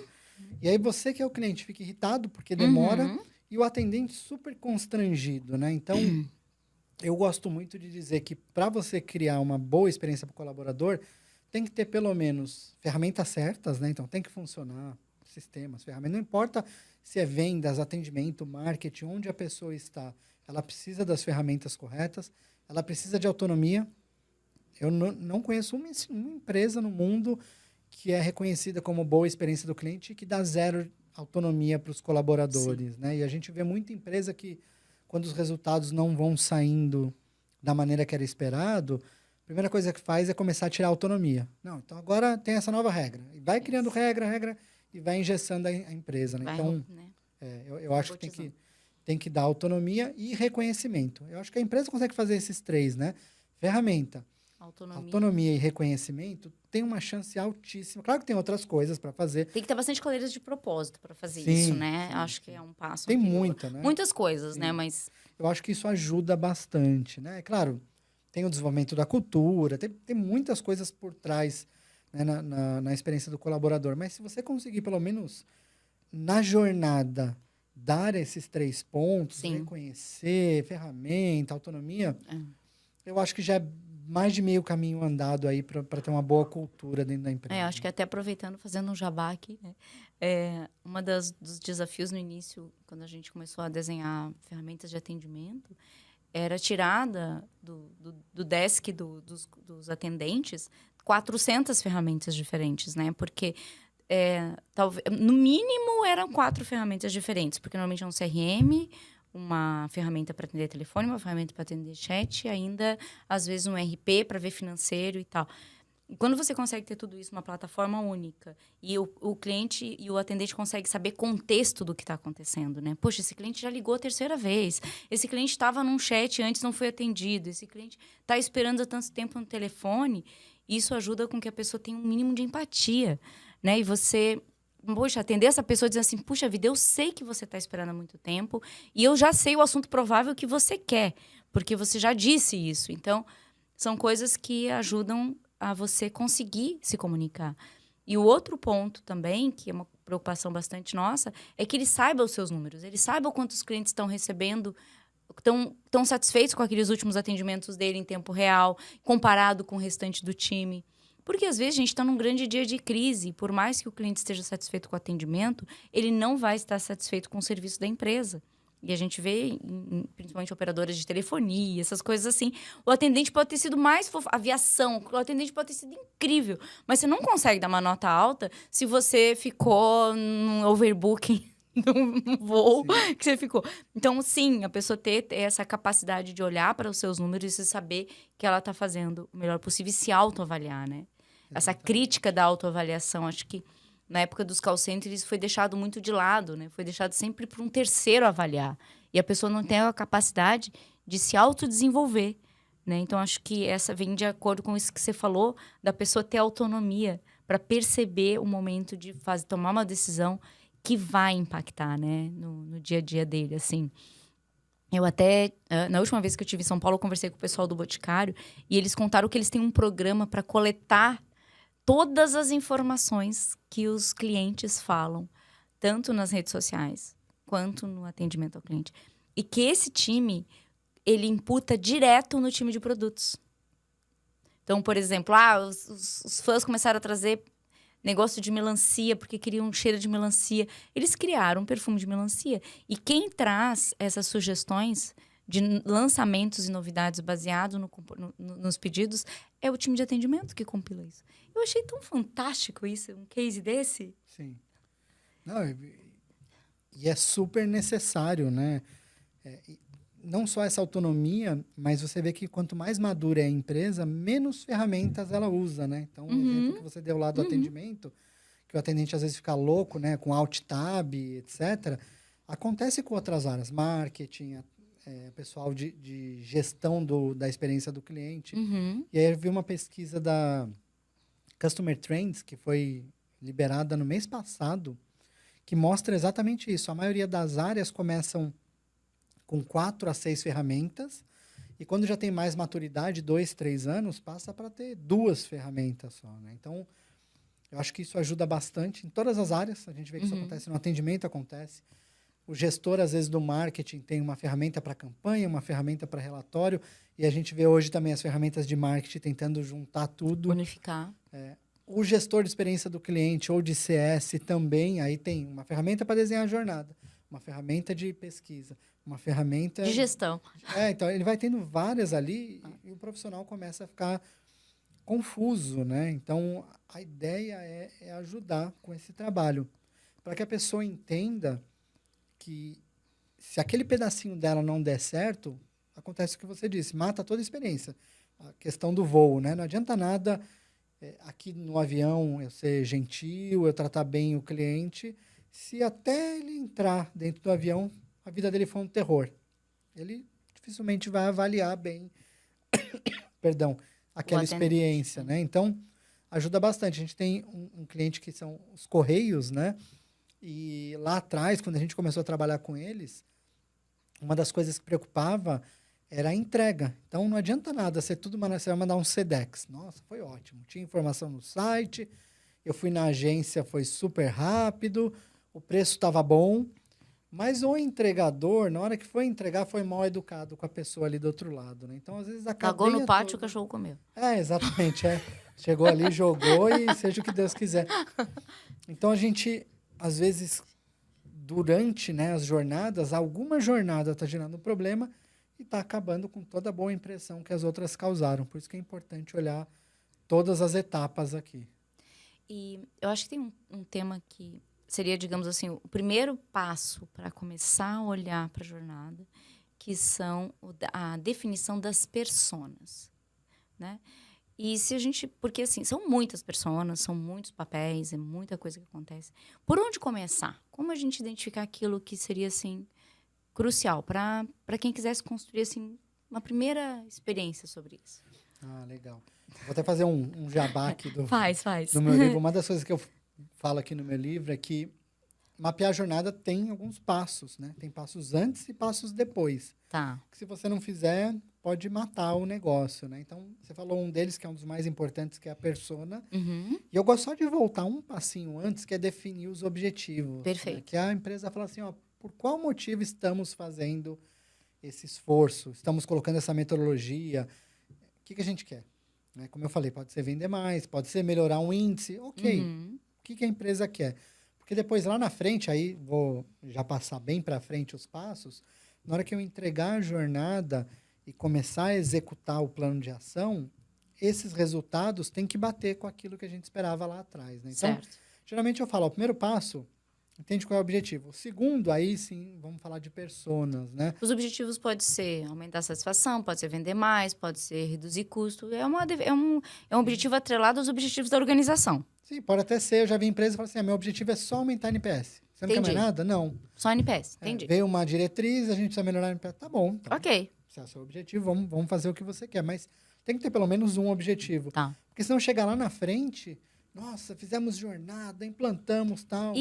E aí você que é o cliente fica irritado porque demora e o atendente super constrangido, né? Então, eu gosto muito de dizer que para você criar uma boa experiência para o colaborador, tem que ter pelo menos ferramentas certas, né? Então, tem que funcionar sistemas, ferramentas. Não importa se é vendas, atendimento, marketing, onde a pessoa está. Ela precisa das ferramentas corretas, ela precisa de autonomia. Eu não conheço uma empresa no mundo que é reconhecida como boa experiência do cliente e que dá zero autonomia para os colaboradores, né? E a gente vê muita empresa que quando os resultados não vão saindo da maneira que era esperado, a primeira coisa que faz é começar a tirar a autonomia. Não, então agora tem essa nova regra. E vai criando regra, e vai engessando a empresa. Né? Então, eu acho que tem que dar autonomia e reconhecimento. Eu acho que a empresa consegue fazer esses três, né? Ferramenta, autonomia e reconhecimento tem uma chance altíssima. Claro que tem outras coisas para fazer. Tem que ter bastante coleiras de propósito para fazer isso, né? Sim, acho que é um passo. Tem muita, né? Muitas coisas, né? Mas eu acho que isso ajuda bastante, né? Claro, tem o desenvolvimento da cultura, tem muitas coisas por trás, né, na experiência do colaborador. Mas se você conseguir, pelo menos, na jornada, dar esses 3 pontos, reconhecer, ferramenta, autonomia, eu acho que já é mais de meio caminho andado aí para ter uma boa cultura dentro da empresa. Acho que até aproveitando, fazendo um jabá aqui, né? Uma dos desafios no início, quando a gente começou a desenhar ferramentas de atendimento, era tirada do desk dos atendentes 400 ferramentas diferentes, né? Porque talvez, no mínimo, eram 4 ferramentas diferentes, porque normalmente é um CRM, uma ferramenta para atender telefone, uma ferramenta para atender chat, e ainda, às vezes, um RP para ver financeiro e tal. E quando você consegue ter tudo isso numa plataforma única, e o cliente e o atendente conseguem saber contexto do que está acontecendo, né? Poxa, esse cliente já ligou a 3ª vez, esse cliente estava num chat antes, não foi atendido, esse cliente está esperando há tanto tempo no telefone, isso ajuda com que a pessoa tenha um mínimo de empatia, né? E você, poxa, atender essa pessoa e dizer assim, puxa vida, eu sei que você está esperando há muito tempo e eu já sei o assunto provável que você quer, porque você já disse isso. Então, são coisas que ajudam a você conseguir se comunicar. E o outro ponto também, que é uma preocupação bastante nossa, é que ele saiba os seus números, ele saiba quantos clientes estão recebendo, estão satisfeitos com aqueles últimos atendimentos dele em tempo real, comparado com o restante do time. Porque, às vezes, a gente está num grande dia de crise. Por mais que o cliente esteja satisfeito com o atendimento, ele não vai estar satisfeito com o serviço da empresa. E a gente vê, principalmente operadoras de telefonia, essas coisas assim. O atendente pode ter sido mais fofo. Aviação, o atendente pode ter sido incrível. Mas você não consegue dar uma nota alta se você ficou num overbooking num voo que você ficou. Então, sim, a pessoa ter essa capacidade de olhar para os seus números e saber que ela está fazendo o melhor possível e se autoavaliar, né? Essa crítica da autoavaliação, acho que na época dos call centers foi deixado muito de lado, né? Foi deixado sempre para um terceiro avaliar. E a pessoa não tem a capacidade de se autodesenvolver, né? Então, acho que essa vem de acordo com isso que você falou, da pessoa ter autonomia para perceber o momento de tomar uma decisão que vai impactar, né? No dia a dia dele, assim. Eu até, na última vez que eu estive em São Paulo, eu conversei com o pessoal do Boticário e eles contaram que eles têm um programa para coletar todas as informações que os clientes falam, tanto nas redes sociais quanto no atendimento ao cliente. E que esse time, ele imputa direto no time de produtos. Então, por exemplo, os fãs começaram a trazer negócio de melancia, porque queriam um cheiro de melancia. Eles criaram um perfume de melancia. E quem traz essas sugestões de lançamentos e novidades baseado nos pedidos é o time de atendimento que compila isso. Eu achei tão fantástico isso, um case desse. Sim. Não, e é super necessário, né? Não só essa autonomia, mas você vê que quanto mais madura é a empresa, menos ferramentas ela usa, né? Então, o exemplo que você deu lá do atendimento, que o atendente às vezes fica louco, né? Com Alt Tab, etc. Acontece com outras áreas, marketing, pessoal de gestão da experiência do cliente. E aí eu vi uma pesquisa da Customer Trends, que foi liberada no mês passado, que mostra exatamente isso. A maioria das áreas começam com 4 a 6 ferramentas, e quando já tem mais maturidade, 2, 3 anos, passa para ter 2 ferramentas só, né? Então, eu acho que isso ajuda bastante em todas as áreas. A gente vê que isso acontece no atendimento, acontece. O gestor, às vezes, do marketing tem uma ferramenta para campanha, uma ferramenta para relatório, e a gente vê hoje também as ferramentas de marketing tentando juntar tudo. Unificar. O gestor de experiência do cliente ou de CS também, aí tem uma ferramenta para desenhar a jornada, uma ferramenta de pesquisa, uma ferramenta... De gestão. Então, ele vai tendo várias ali e o profissional começa a ficar confuso, né? Então, a ideia é ajudar com esse trabalho, para que a pessoa entenda que se aquele pedacinho dela não der certo, acontece o que você disse, mata toda a experiência. A questão do voo, né? Não adianta nada aqui no avião eu ser gentil, eu tratar bem o cliente, se até ele entrar dentro do avião, a vida dele for um terror. Ele dificilmente vai avaliar bem perdão, aquela experiência, né? Então, ajuda bastante. A gente tem um cliente que são os Correios, né? E lá atrás, quando a gente começou a trabalhar com eles, uma das coisas que preocupava era a entrega. Então, não adianta nada ser tudo, você vai mandar um Sedex. Nossa, foi ótimo. Tinha informação no site, eu fui na agência, foi super rápido, o preço estava bom, mas o entregador, na hora que foi entregar, foi mal educado com a pessoa ali do outro lado, né? Então, às vezes, a cadeia Cagou no pátio, toda... o cachorro comeu. Exatamente. Chegou ali, jogou e seja o que Deus quiser. Então, a gente, às vezes, durante, né, as jornadas, alguma jornada está gerando um problema e está acabando com toda a boa impressão que as outras causaram. Por isso que é importante olhar todas as etapas aqui. E eu acho que tem um tema que seria, digamos assim, o primeiro passo para começar a olhar para a jornada, que são a definição das personas, né? E se a gente... Porque, assim, são muitas personas, são muitos papéis, é muita coisa que acontece. Por onde começar? Como a gente identificar aquilo que seria, assim, crucial para quem quisesse construir, assim, uma primeira experiência sobre isso? Ah, legal. Vou até fazer um jabá aqui Faz. do meu livro. Uma das coisas que eu falo aqui no meu livro é que mapear a jornada tem alguns passos, né? Tem passos antes e passos depois. Tá. Que se você não fizer, pode matar o negócio, né? Então, você falou um deles que é um dos mais importantes, que é a persona. Uhum. E eu gosto só de voltar um passinho antes, que é definir os objetivos. Perfeito. Né? Que a empresa fala assim, ó, por qual motivo estamos fazendo esse esforço? Estamos colocando essa metodologia? O que a gente quer? Né? Como eu falei, pode ser vender mais, pode ser melhorar um índice. Ok, Uhum. o que a empresa quer? Porque depois, lá na frente, aí vou já passar bem para frente os passos, na hora que eu entregar a jornada e começar a executar o plano de ação, esses resultados têm que bater com aquilo que a gente esperava lá atrás. Né? Então, Certo. geralmente eu falo, ó, o primeiro passo, entende qual é o objetivo. O segundo, aí sim, vamos falar de personas, né? Os objetivos podem ser aumentar a satisfação, pode ser vender mais, pode ser reduzir custo. É um objetivo atrelado aos objetivos da organização. Sim, pode até ser. Eu já vi empresa que fala assim, meu objetivo é só aumentar a NPS. Você não quer mais nada? Não. Só NPS, entendi. Veio uma diretriz, a gente precisa melhorar a NPS. Tá bom. Então, Ok, se é o seu objetivo, vamos fazer o que você quer. Mas tem que ter pelo menos um objetivo. tá. Porque senão chegar lá na frente, nossa, fizemos jornada, implantamos tal.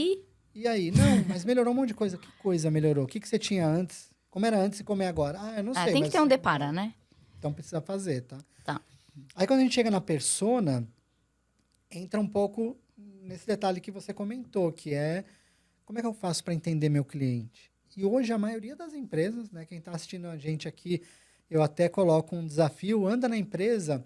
E aí? Não, mas melhorou um monte de coisa. Que coisa melhorou? O que você tinha antes? Como era antes e como é agora? Ah, eu não sei. Tem que mas ter um depara, né? então precisa fazer, tá? Tá. Aí quando a gente chega na persona, entra um pouco nesse detalhe que você comentou, que é como é que eu faço para entender meu cliente? E hoje a maioria das empresas, né, quem está assistindo a gente aqui, eu até coloco um desafio, anda na empresa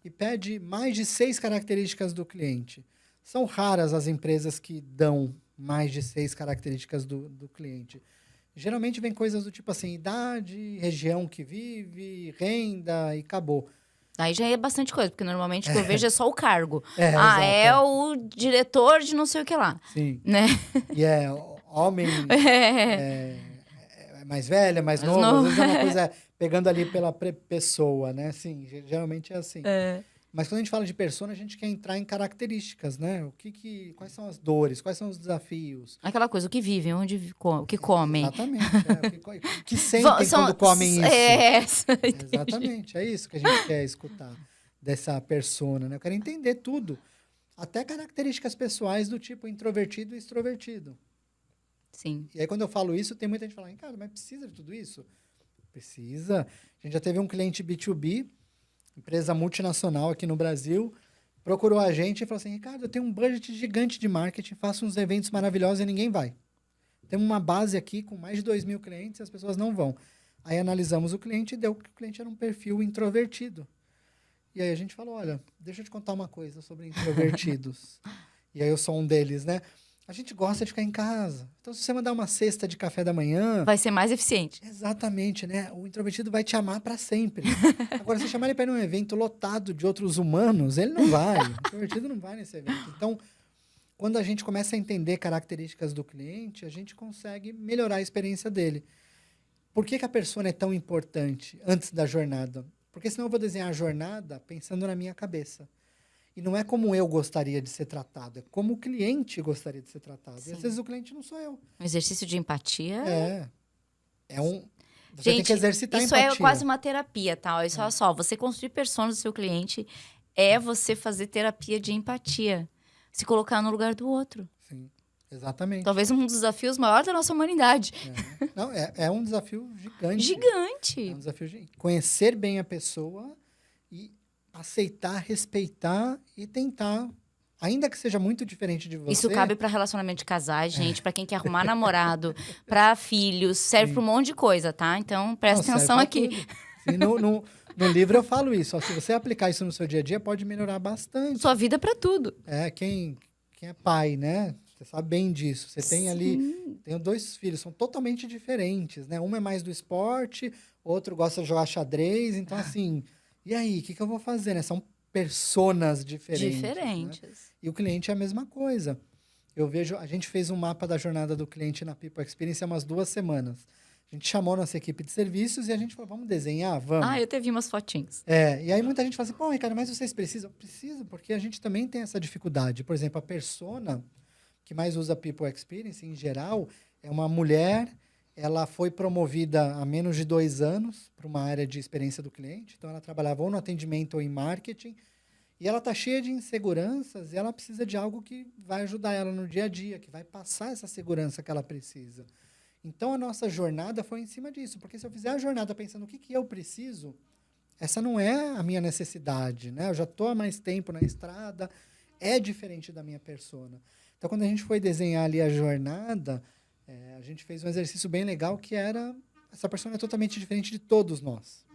e pede mais de 6 características do cliente. São raras as empresas que dão mais de 6 características do cliente. Geralmente vem coisas do tipo assim, idade, região que vive, renda e acabou. Aí já é bastante coisa, porque normalmente o que eu vejo é só o cargo. Exato. É o diretor de não sei o que lá. Sim. Né? E é homem é mais velho, é mais novo. Às vezes é uma coisa pegando ali pela pessoa, né? Sim, geralmente é assim. Mas quando a gente fala de persona, a gente quer entrar em características, né? Quais são as dores, quais são os desafios. Aquela coisa, o que vivem, o que comem. Exatamente. O que sentem quando comem isso. Exatamente, é isso que a gente quer escutar dessa persona, né? Eu quero entender tudo. Até características pessoais do tipo introvertido e extrovertido. Sim. E aí, quando eu falo isso, tem muita gente falando, cara, mas precisa de tudo isso? Precisa. A gente já teve um cliente B2B, empresa multinacional aqui no Brasil, procurou a gente e falou assim, Ricardo, eu tenho um budget gigante de marketing, faço uns eventos maravilhosos e ninguém vai. Temos uma base aqui com mais de 2.000 clientes e as pessoas não vão. Aí analisamos o cliente e deu que o cliente era um perfil introvertido. E aí a gente falou, olha, deixa eu te contar uma coisa sobre introvertidos. E aí eu sou um deles, né? A gente gosta de ficar em casa. Então, se você mandar uma cesta de café da manhã... Vai ser mais eficiente. Exatamente, né? O introvertido vai te amar para sempre. Agora, se chamar ele para ir num evento lotado de outros humanos, ele não vai. O introvertido não vai nesse evento. Então, quando a gente começa a entender características do cliente, a gente consegue melhorar a experiência dele. Por que a persona é tão importante antes da jornada? Porque senão eu vou desenhar a jornada pensando na minha cabeça. E não é como eu gostaria de ser tratado, é como o cliente gostaria de ser tratado. Sim. E às vezes o cliente não sou eu. Um exercício de empatia. Você tem que exercitar a empatia. Isso é quase uma terapia, tá? Olha só, você construir personas do seu cliente é você fazer terapia de empatia. Se colocar no lugar do outro. Sim, exatamente. Talvez um dos desafios maiores da nossa humanidade. Não, é um desafio gigante. Gigante. É um desafio gigante. Conhecer bem a pessoa e aceitar, respeitar e tentar, ainda que seja muito diferente de você. Isso cabe para relacionamento de casais, gente, para quem quer arrumar namorado, para filhos, serve para um monte de coisa, tá? Então, presta atenção aqui. Sim, no livro eu falo isso. Ó, se você aplicar isso no seu dia a dia, pode melhorar bastante. Sua vida para tudo. Quem é pai, né? Você sabe bem disso. Você tem ali... Tenho 2 filhos, são totalmente diferentes, né? Um é mais do esporte, outro gosta de jogar xadrez. Então, assim... E aí, o que eu vou fazer, né? São personas diferentes. Né? Diferentes. E o cliente é a mesma coisa. Eu vejo, a gente fez um mapa da jornada do cliente na People Experience há umas 2 semanas. A gente chamou a nossa equipe de serviços e a gente falou, vamos desenhar? Vamos. Ah, eu até vi umas fotinhos. E aí muita gente fala assim, pô, Ricardo, mas vocês precisam? Preciso, porque a gente também tem essa dificuldade. Por exemplo, a persona que mais usa People Experience, em geral, é uma mulher, ela foi promovida há menos de 2 anos para uma área de experiência do cliente, então ela trabalhava ou no atendimento ou em marketing, e ela está cheia de inseguranças e ela precisa de algo que vai ajudar ela no dia a dia, que vai passar essa segurança que ela precisa. Então, a nossa jornada foi em cima disso, porque se eu fizer a jornada pensando o que eu preciso, essa não é a minha necessidade, né? Eu já estou há mais tempo na estrada, é diferente da minha persona. Então, quando a gente foi desenhar ali a jornada, a gente fez um exercício bem legal que era, essa persona é totalmente diferente de todos nós.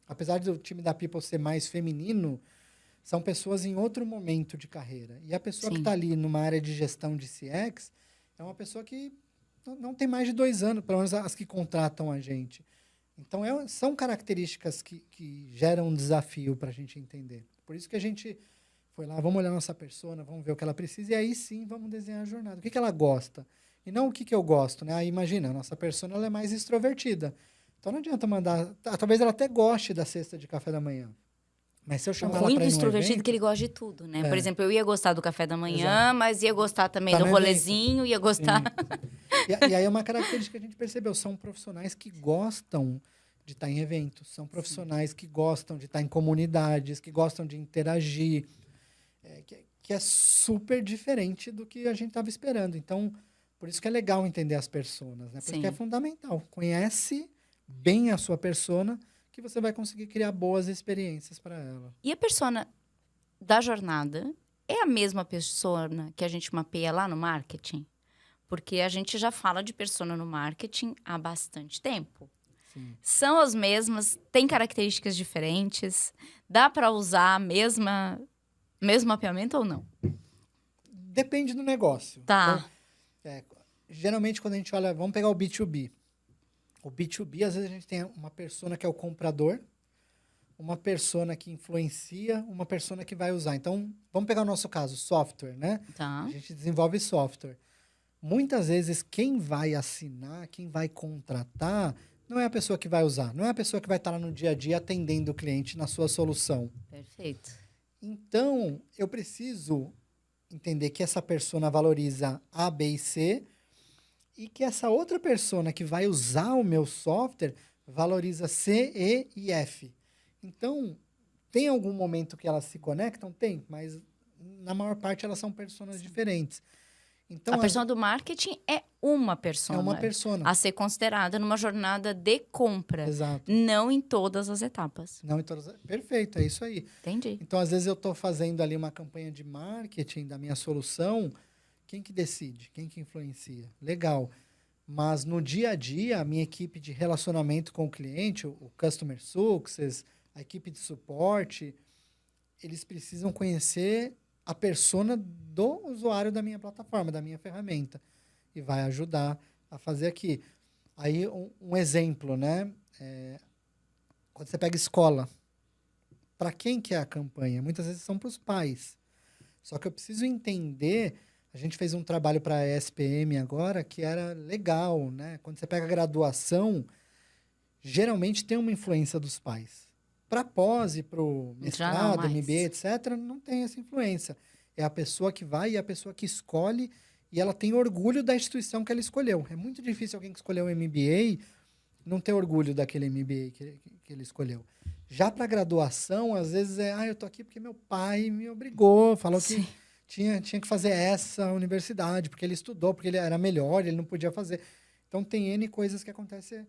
Apesar do time da People ser mais feminino, são pessoas em outro momento de carreira. E a pessoa que está ali numa área de gestão de CX é uma pessoa que não tem mais de 2 anos, pelo menos as que contratam a gente. Então, são características que geram um desafio para a gente entender. Por isso que a gente foi lá, vamos olhar nossa persona, vamos ver o que ela precisa, e aí sim vamos desenhar a jornada. O que ela gosta? E não o que eu gosto, né? Aí, imagina, a nossa persona ela é mais extrovertida. Então, não adianta mandar... Talvez ela até goste da cesta de café da manhã. Mas se eu chamar ela para ir num Extrovertido evento, que ele gosta de tudo, né? Por exemplo, eu ia gostar do café da manhã, Exato. mas ia gostar também do rolezinho, ia gostar... E aí é uma característica que a gente percebeu. São profissionais que gostam de estar em eventos. São profissionais que gostam de estar em comunidades, que gostam de interagir. Que é super diferente do que a gente estava esperando. Então, por isso que é legal entender as personas, né? Por isso que é fundamental. Conhece bem a sua persona, que você vai conseguir criar boas experiências para ela. E a persona da jornada é a mesma persona que a gente mapeia lá no marketing? Porque a gente já fala de persona no marketing há bastante tempo. Sim. São as mesmas, têm características diferentes, dá para usar mesmo mapeamento ou não? Depende do negócio. Tá. Então, geralmente, quando a gente olha... Vamos pegar o B2B. O B2B, às vezes, a gente tem uma persona que é o comprador, uma persona que influencia, uma persona que vai usar. Então, vamos pegar o nosso caso, software, né? Tá. A gente desenvolve software. Muitas vezes, quem vai assinar, quem vai contratar, não é a pessoa que vai usar. Não é a pessoa que vai estar lá no dia a dia atendendo o cliente na sua solução. Perfeito. Então, eu preciso entender que essa persona valoriza A, B e C e que essa outra persona que vai usar o meu software valoriza C, E e F. Então, tem algum momento que elas se conectam? Tem, mas na maior parte elas são personas diferentes. Então, a persona do marketing é uma persona. É uma persona. A ser considerada numa jornada de compra. Exato. Não em todas as etapas. Não em todas. Perfeito, é isso aí. Entendi. Então, às vezes, eu estou fazendo ali uma campanha de marketing da minha solução. Quem que decide? Quem que influencia? Legal. Mas no dia a dia, a minha equipe de relacionamento com o cliente, o Customer Success, a equipe de suporte, eles precisam conhecer a persona do usuário da minha plataforma, da minha ferramenta. E vai ajudar a fazer aqui. Aí, um exemplo, né? Quando você pega escola, para quem que é a campanha? Muitas vezes são para os pais. Só que eu preciso entender... A gente fez um trabalho para a ESPM agora que era legal, né? Quando você pega a graduação, geralmente tem uma influência dos pais. Para pós e para o mestrado, MBA, etc., não tem essa influência. É a pessoa que vai e a pessoa que escolhe e ela tem orgulho da instituição que ela escolheu. É muito difícil alguém que escolheu o MBA não ter orgulho daquele MBA que ele escolheu. Já para graduação, às vezes eu tô aqui porque meu pai me obrigou, falou que tinha que fazer essa universidade, porque ele estudou, porque ele era melhor, ele não podia fazer. Então, tem N coisas que acontecem.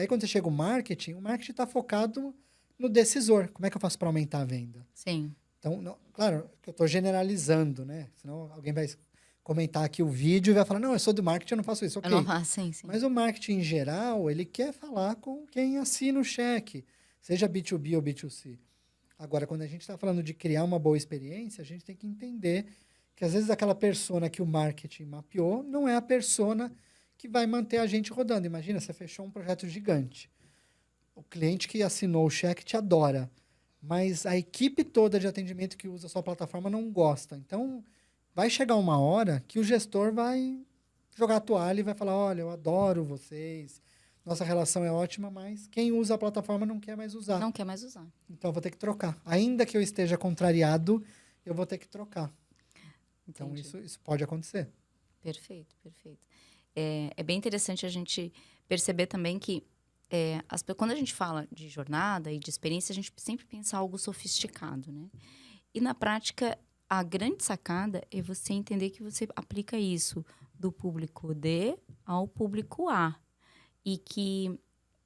Aí, quando você chega o marketing está focado no decisor. Como é que eu faço para aumentar a venda? Sim. Então, claro que eu estou generalizando, né? Senão alguém vai comentar aqui o vídeo e vai falar, não, eu sou do marketing, eu não faço isso. Ok. Eu não faço, sim. Mas o marketing, em geral, ele quer falar com quem assina o cheque, seja B2B ou B2C. Agora, quando a gente está falando de criar uma boa experiência, a gente tem que entender que, às vezes, aquela persona que o marketing mapeou não é a persona que vai manter a gente rodando. Imagina, você fechou um projeto gigante. O cliente que assinou o cheque te adora, mas a equipe toda de atendimento que usa a sua plataforma não gosta. Então, vai chegar uma hora que o gestor vai jogar a toalha e vai falar, olha, eu adoro vocês, nossa relação é ótima, mas quem usa a plataforma não quer mais usar. Não quer mais usar. Então, eu vou ter que trocar. Ainda que eu esteja contrariado, eu vou ter que trocar. Então, isso pode acontecer. Perfeito, perfeito. É bem interessante a gente perceber também que quando a gente fala de jornada e de experiência, a gente sempre pensa algo sofisticado, né? E na prática, a grande sacada é você entender que você aplica isso do público D ao público A. E que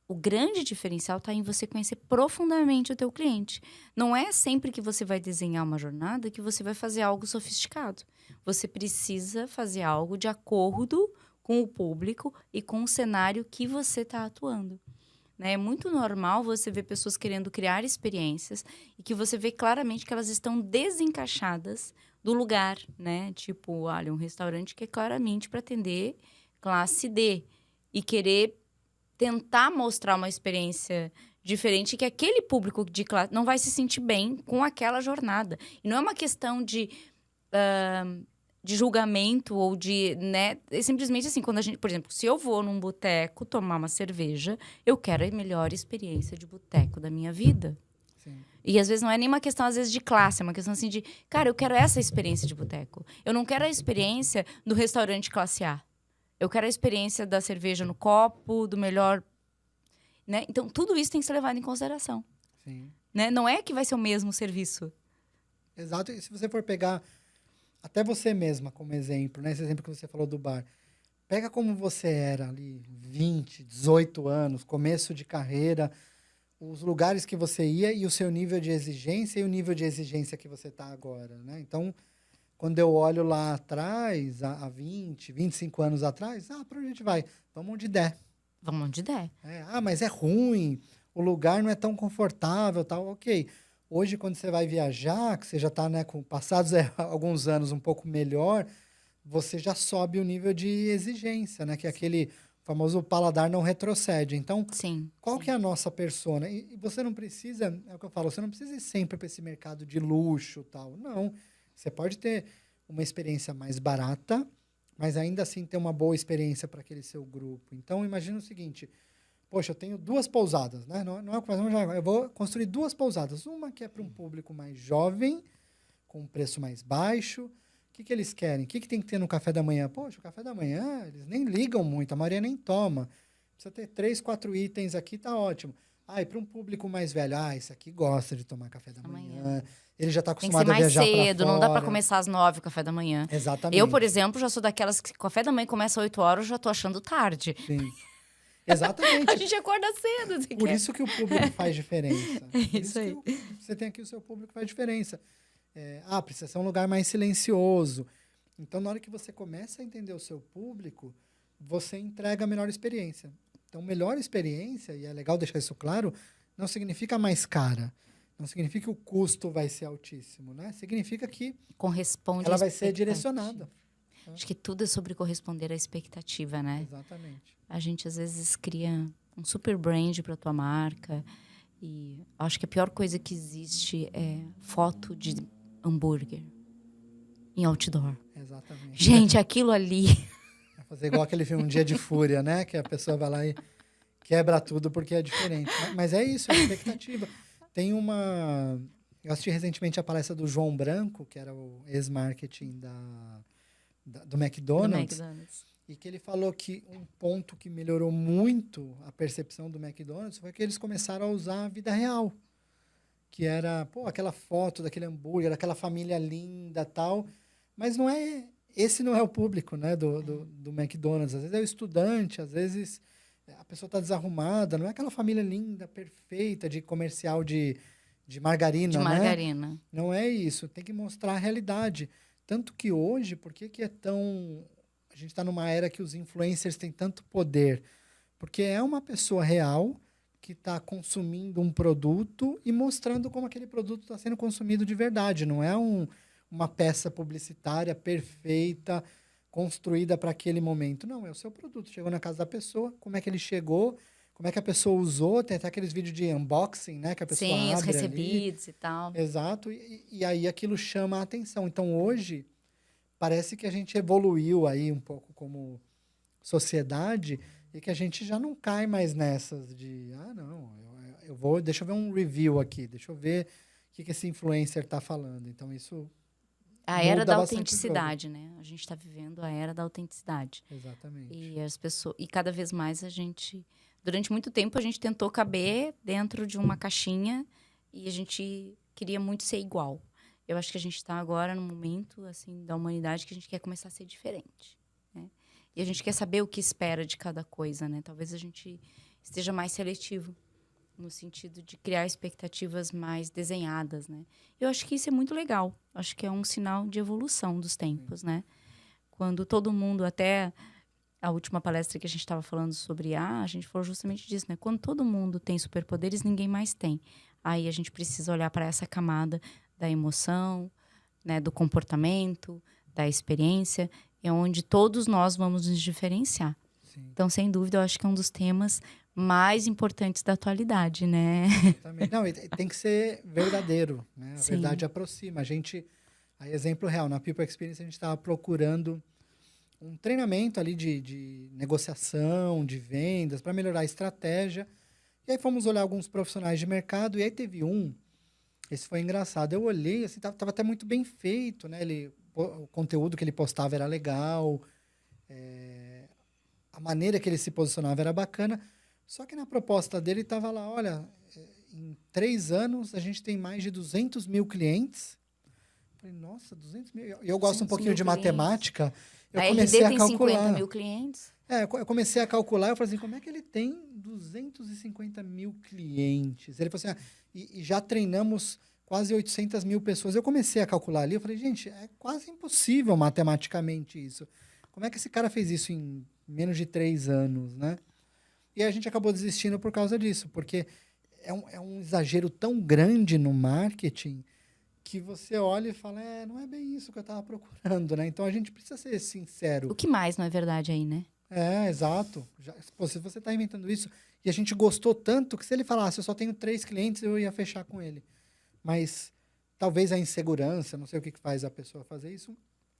o grande diferencial está em você conhecer profundamente o teu cliente. Não é sempre que você vai desenhar uma jornada que você vai fazer algo sofisticado. Você precisa fazer algo de acordo com o público e com o cenário que você está atuando. Né? É muito normal você ver pessoas querendo criar experiências e que você vê claramente que elas estão desencaixadas do lugar, né? Tipo, olha, um restaurante que é claramente para atender classe D e querer tentar mostrar uma experiência diferente que aquele público de classe não vai se sentir bem com aquela jornada. E não é uma questão de julgamento ou de, né? É simplesmente assim, quando a gente, por exemplo, se eu vou num boteco tomar uma cerveja, eu quero a melhor experiência de boteco da minha vida. Sim. E às vezes não é nem uma questão, às vezes, de classe, é uma questão assim de, cara, eu quero essa experiência de boteco. Eu não quero a experiência do restaurante classe A. Eu quero a experiência da cerveja no copo, do melhor... Né? Então, tudo isso tem que ser levado em consideração. Sim. Né? Não é que vai ser o mesmo serviço. Exato. E se você for pegar até você mesma como exemplo, né? Esse exemplo que você falou do bar. Pega como você era ali, 20, 18 anos, começo de carreira, os lugares que você ia e o seu nível de exigência e o nível de exigência que você está agora, né? Então, quando eu olho lá atrás, há 20, 25 anos atrás, para onde a gente vai? Vamos onde der. Vamos onde der. Mas é ruim, o lugar não é tão confortável, tal, ok. Hoje, quando você vai viajar, que você já está, né, com passados alguns anos um pouco melhor, você já sobe o nível de exigência, né? Que é aquele famoso paladar não retrocede. Então, qual que é a nossa persona? E você não precisa, é o que eu falo, você não precisa ir sempre para esse mercado de luxo, tal. Não. Você pode ter uma experiência mais barata, mas ainda assim ter uma boa experiência para aquele seu grupo. Então, imagina o seguinte, poxa, eu tenho 2 pousadas, né? Não é o que fazemos agora. Eu vou construir 2 pousadas. Uma que é para um público mais jovem, com um preço mais baixo. O que eles querem? O que tem que ter no café da manhã? Poxa, o café da manhã, eles nem ligam muito, a maioria nem toma. Precisa ter 3, 4 itens aqui, tá ótimo. E para um público mais velho, esse aqui gosta de tomar café da manhã. Ele já está acostumado a viajar para fora. Tem que ser mais cedo, não dá para começar às 9 o café da manhã. Exatamente. Eu, por exemplo, já sou daquelas que o café da manhã começa às 8 horas, eu já tô achando tarde. Sim. Exatamente. A gente acorda cedo. Por isso que o público faz diferença. É isso aí. Você tem aqui o seu público faz diferença. Precisa ser um lugar mais silencioso. Então, na hora que você começa a entender o seu público, você entrega a melhor experiência. Então, melhor experiência, e é legal deixar isso claro, não significa mais cara. Não significa que o custo vai ser altíssimo, né? Significa que ela vai ser direcionada. Acho que tudo é sobre corresponder à expectativa, né? Exatamente. A gente, às vezes, cria um super brand para a tua marca. E acho que a pior coisa que existe é foto de hambúrguer em outdoor. Exatamente. Gente, aquilo ali... Vai fazer igual aquele filme Um Dia de Fúria, né? Que a pessoa vai lá e quebra tudo porque é diferente. Mas é isso, é expectativa. Tem uma... Eu assisti recentemente a palestra do João Branco, que era o ex-marketing do McDonald's. E que ele falou que um ponto que melhorou muito a percepção do McDonald's foi que eles começaram a usar a vida real. Que era, aquela foto daquele hambúrguer, daquela família linda e tal. Mas esse não é o público, né, do McDonald's. Às vezes é o estudante, às vezes a pessoa está desarrumada. Não é aquela família linda, perfeita, de comercial de margarina, né? margarina. Não é isso. Tem que mostrar a realidade. Tanto que hoje, por que é tão... A gente está numa era que os influencers têm tanto poder. Porque é uma pessoa real que está consumindo um produto e mostrando como aquele produto está sendo consumido de verdade. Não é uma peça publicitária perfeita, construída para aquele momento. Não, é o seu produto. Chegou na casa da pessoa, como é que ele chegou, como é que a pessoa usou, tem até aqueles vídeos de unboxing, né? Que a pessoa Sim, os abre recebidos e tal. ali. Exato, e aí aquilo chama a atenção. Então, hoje, parece que a gente evoluiu aí um pouco como sociedade e que a gente já não cai mais nessas de, não, eu vou, deixa eu ver um review aqui, deixa eu ver o que esse influencer está falando. Então, isso A era muda da bastante o jogo. autenticidade, né? A gente está vivendo a era da autenticidade. Exatamente. E as pessoas, e cada vez mais durante muito tempo a gente tentou caber dentro de uma caixinha e a gente queria muito ser igual. Eu acho que a gente está agora num momento assim da humanidade que a gente quer começar a ser diferente, né? E a gente quer saber o que espera de cada coisa, né? Talvez a gente esteja mais seletivo no sentido de criar expectativas mais desenhadas, né? Eu acho que isso é muito legal. Acho que é um sinal de evolução dos tempos, né? Quando todo mundo, até a última palestra que a gente estava falando sobre a gente falou justamente disso, né? Quando todo mundo tem superpoderes, ninguém mais tem. Aí a gente precisa olhar para essa camada da emoção, né? Do comportamento, da experiência, é onde todos nós vamos nos diferenciar. Sim. Então, sem dúvida, eu acho que é um dos temas mais importantes da atualidade, né? Exatamente. Não, e tem que ser verdadeiro, né? A Sim. verdade aproxima. A gente, aí, exemplo real, na People Experience a gente estava procurando um treinamento ali de negociação, de vendas, para melhorar a estratégia. E aí fomos olhar alguns profissionais de mercado, e aí teve esse foi engraçado. Eu olhei, assim, tava até muito bem feito, né? O conteúdo que ele postava era legal, a maneira que ele se posicionava era bacana, só que na proposta dele estava lá, olha, em 3 anos a gente tem mais de 200 mil clientes. Eu falei, nossa, 200 mil? E eu gosto um pouquinho de matemática, eu A comecei RD a tem calcular. 50 mil clientes. Eu comecei a calcular, eu falei assim, como é que ele tem 250 mil clientes? Ele falou assim, e já treinamos quase 800 mil pessoas. Eu comecei a calcular ali, eu falei, gente, é quase impossível matematicamente isso. Como é que esse cara fez isso em menos de 3 anos, né? E a gente acabou desistindo por causa disso, porque é um exagero tão grande no marketing que você olha e fala, não é bem isso que eu estava procurando, né? Então, a gente precisa ser sincero. O que mais não é verdade aí, né? Exato. Se você está inventando isso, e a gente gostou tanto que se ele falasse, eu só tenho 3 clientes, eu ia fechar com ele. Mas talvez a insegurança, não sei o que faz a pessoa fazer isso,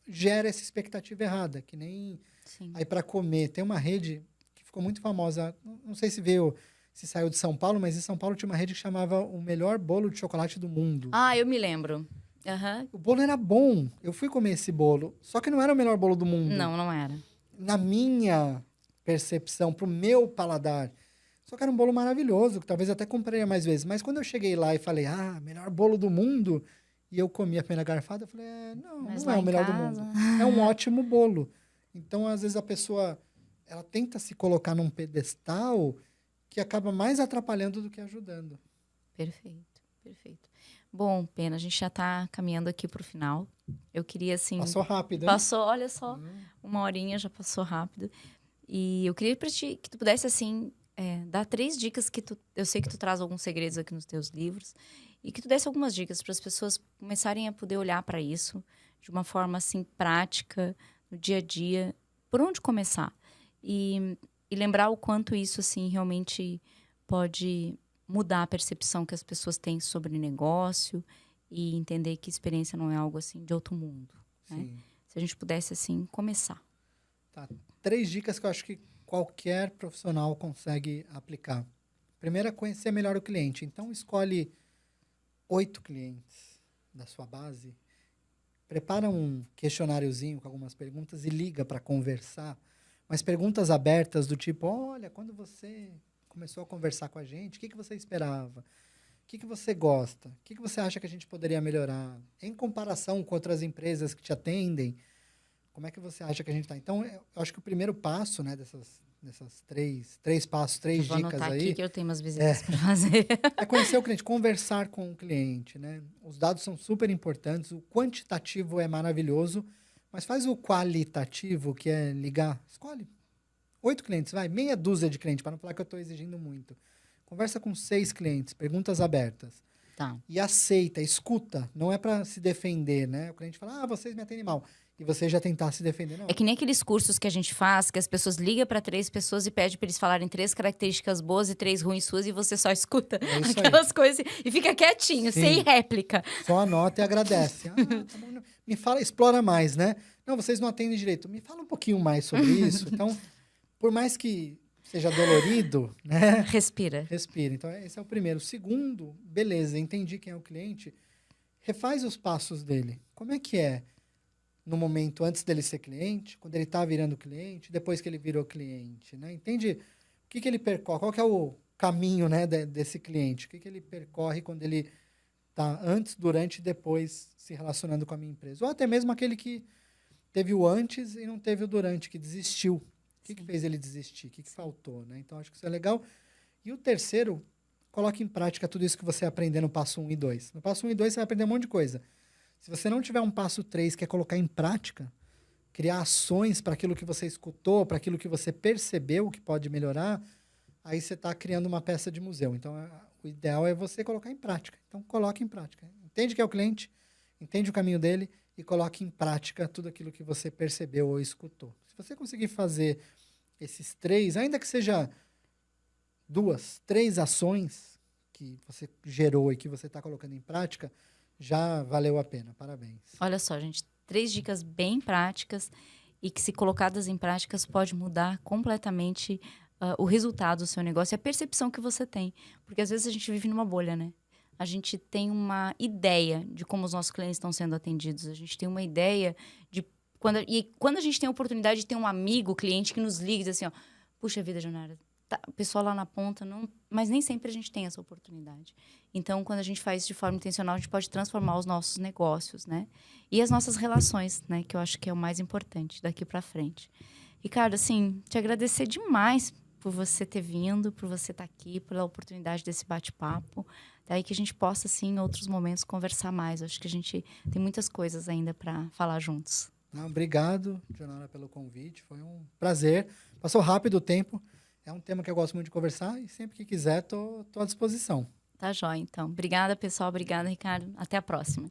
gera essa expectativa errada, que nem Sim. aí para comer. Tem uma rede que ficou muito famosa, não sei se saiu de São Paulo, mas em São Paulo tinha uma rede que chamava o melhor bolo de chocolate do mundo. Ah, eu me lembro. Uhum. O bolo era bom. Eu fui comer esse bolo, só que não era o melhor bolo do mundo. Não, não era. Na minha percepção, pro meu paladar. Só que era um bolo maravilhoso, que talvez até compraria mais vezes. Mas quando eu cheguei lá e falei, melhor bolo do mundo, e eu comi a primeira garfada, eu falei, não é o melhor do mundo. É um ótimo bolo. Então, às vezes, a pessoa, ela tenta se colocar num pedestal que acaba mais atrapalhando do que ajudando. Perfeito, perfeito. Bom, Pena, a gente já está caminhando aqui para o final. Eu queria, assim... Passou rápido, hein? Passou, olha só, 1 horinha já passou rápido. E eu queria que tu pudesse, assim, dar 3 dicas que eu sei que tu traz alguns segredos aqui nos teus livros, e que tu desse algumas dicas para as pessoas começarem a poder olhar para isso de uma forma, assim, prática, no dia a dia. Por onde começar? E lembrar o quanto isso, assim, realmente pode mudar a percepção que as pessoas têm sobre negócio e entender que experiência não é algo, assim, de outro mundo, né? Sim. Se a gente pudesse, assim, começar. Tá. 3 dicas que eu acho que qualquer profissional consegue aplicar. Primeiro é conhecer melhor o cliente. Então, escolhe 8 clientes da sua base, prepara um questionáriozinho com algumas perguntas e liga para conversar. Mas perguntas abertas do tipo, olha, quando você começou a conversar com a gente, o que você esperava? O que você gosta? O que você acha que a gente poderia melhorar? Em comparação com outras empresas que te atendem, como é que você acha que a gente está? Então, eu acho que o primeiro passo, né, dessas 3 passos, 3 Vou dicas anotar aí... aqui que eu tenho umas visitas para fazer. É conhecer o cliente, conversar com o cliente, né? Os dados são super importantes, o quantitativo é maravilhoso, mas faz o qualitativo, que é ligar. Escolhe 8 clientes, meia dúzia de clientes, para não falar que eu estou exigindo muito. Conversa com 6 clientes, perguntas abertas. Tá. e aceita, escuta. Não é para se defender, né? O cliente fala, vocês me atendem mal. E você já tentar se defender. Não, É que nem aqueles cursos que a gente faz, que as pessoas ligam para 3 pessoas e pedem para eles falarem 3 características boas e 3 ruins suas, e você só escuta É isso aí. aquelas coisas e fica quietinho, Sim. sem réplica. Só anota e agradece. Tá bom. Me fala, explora mais, né? Não, vocês não atendem direito. Me fala um pouquinho mais sobre isso. Então, por mais que seja dolorido, né? Respira. Respira. Então, esse é o primeiro. O segundo, beleza, entendi quem é o cliente. Refaz os passos dele. Como é que é no momento antes dele ser cliente, quando ele está virando cliente, depois que ele virou cliente, né? Entende o que ele percorre, qual que é o caminho, né, desse cliente, o que ele percorre quando ele está antes, durante e depois se relacionando com a minha empresa. Ou até mesmo aquele que teve o antes e não teve o durante, que desistiu. O que fez ele desistir? O que faltou, né? Então, acho que isso é legal. E o terceiro, coloque em prática tudo isso que você aprender no passo 1 e 2. No passo 1 e 2, você vai aprender um monte de coisa. Se você não tiver um passo 3, que é colocar em prática, criar ações para aquilo que você escutou, para aquilo que você percebeu que pode melhorar, aí você está criando uma peça de museu. Então, o ideal é você colocar em prática. Então, coloque em prática. Entende que é o cliente, entende o caminho dele e coloque em prática tudo aquilo que você percebeu ou escutou. Se você conseguir fazer esses 3, ainda que seja 2, 3 ações que você gerou e que você está colocando em prática, já valeu a pena. Parabéns. Olha só, gente, 3 dicas bem práticas e que, se colocadas em práticas, pode mudar completamente o resultado do seu negócio e a percepção que você tem. Porque às vezes a gente vive numa bolha, né? A gente tem uma ideia de como os nossos clientes estão sendo atendidos. A gente tem uma ideia de... quando a gente tem a oportunidade de ter um amigo, cliente, que nos liga e diz assim, ó, puxa vida, Jonara, tá, o pessoal lá na ponta, não... mas nem sempre a gente tem essa oportunidade. Então, quando a gente faz isso de forma intencional, a gente pode transformar os nossos negócios, né? E as nossas relações, né? Que eu acho que é o mais importante daqui para frente. Ricardo, assim, te agradecer demais por você ter vindo, por você estar aqui, pela oportunidade desse bate-papo. Daí que a gente possa, assim, em outros momentos, conversar mais. Eu acho que a gente tem muitas coisas ainda para falar juntos. Não, obrigado, Jonara, pelo convite. Foi um prazer. Passou rápido o tempo. É um tema que eu gosto muito de conversar e sempre que quiser, tô à disposição. Tá jóia, então. Obrigada, pessoal. Obrigada, Ricardo. Até a próxima.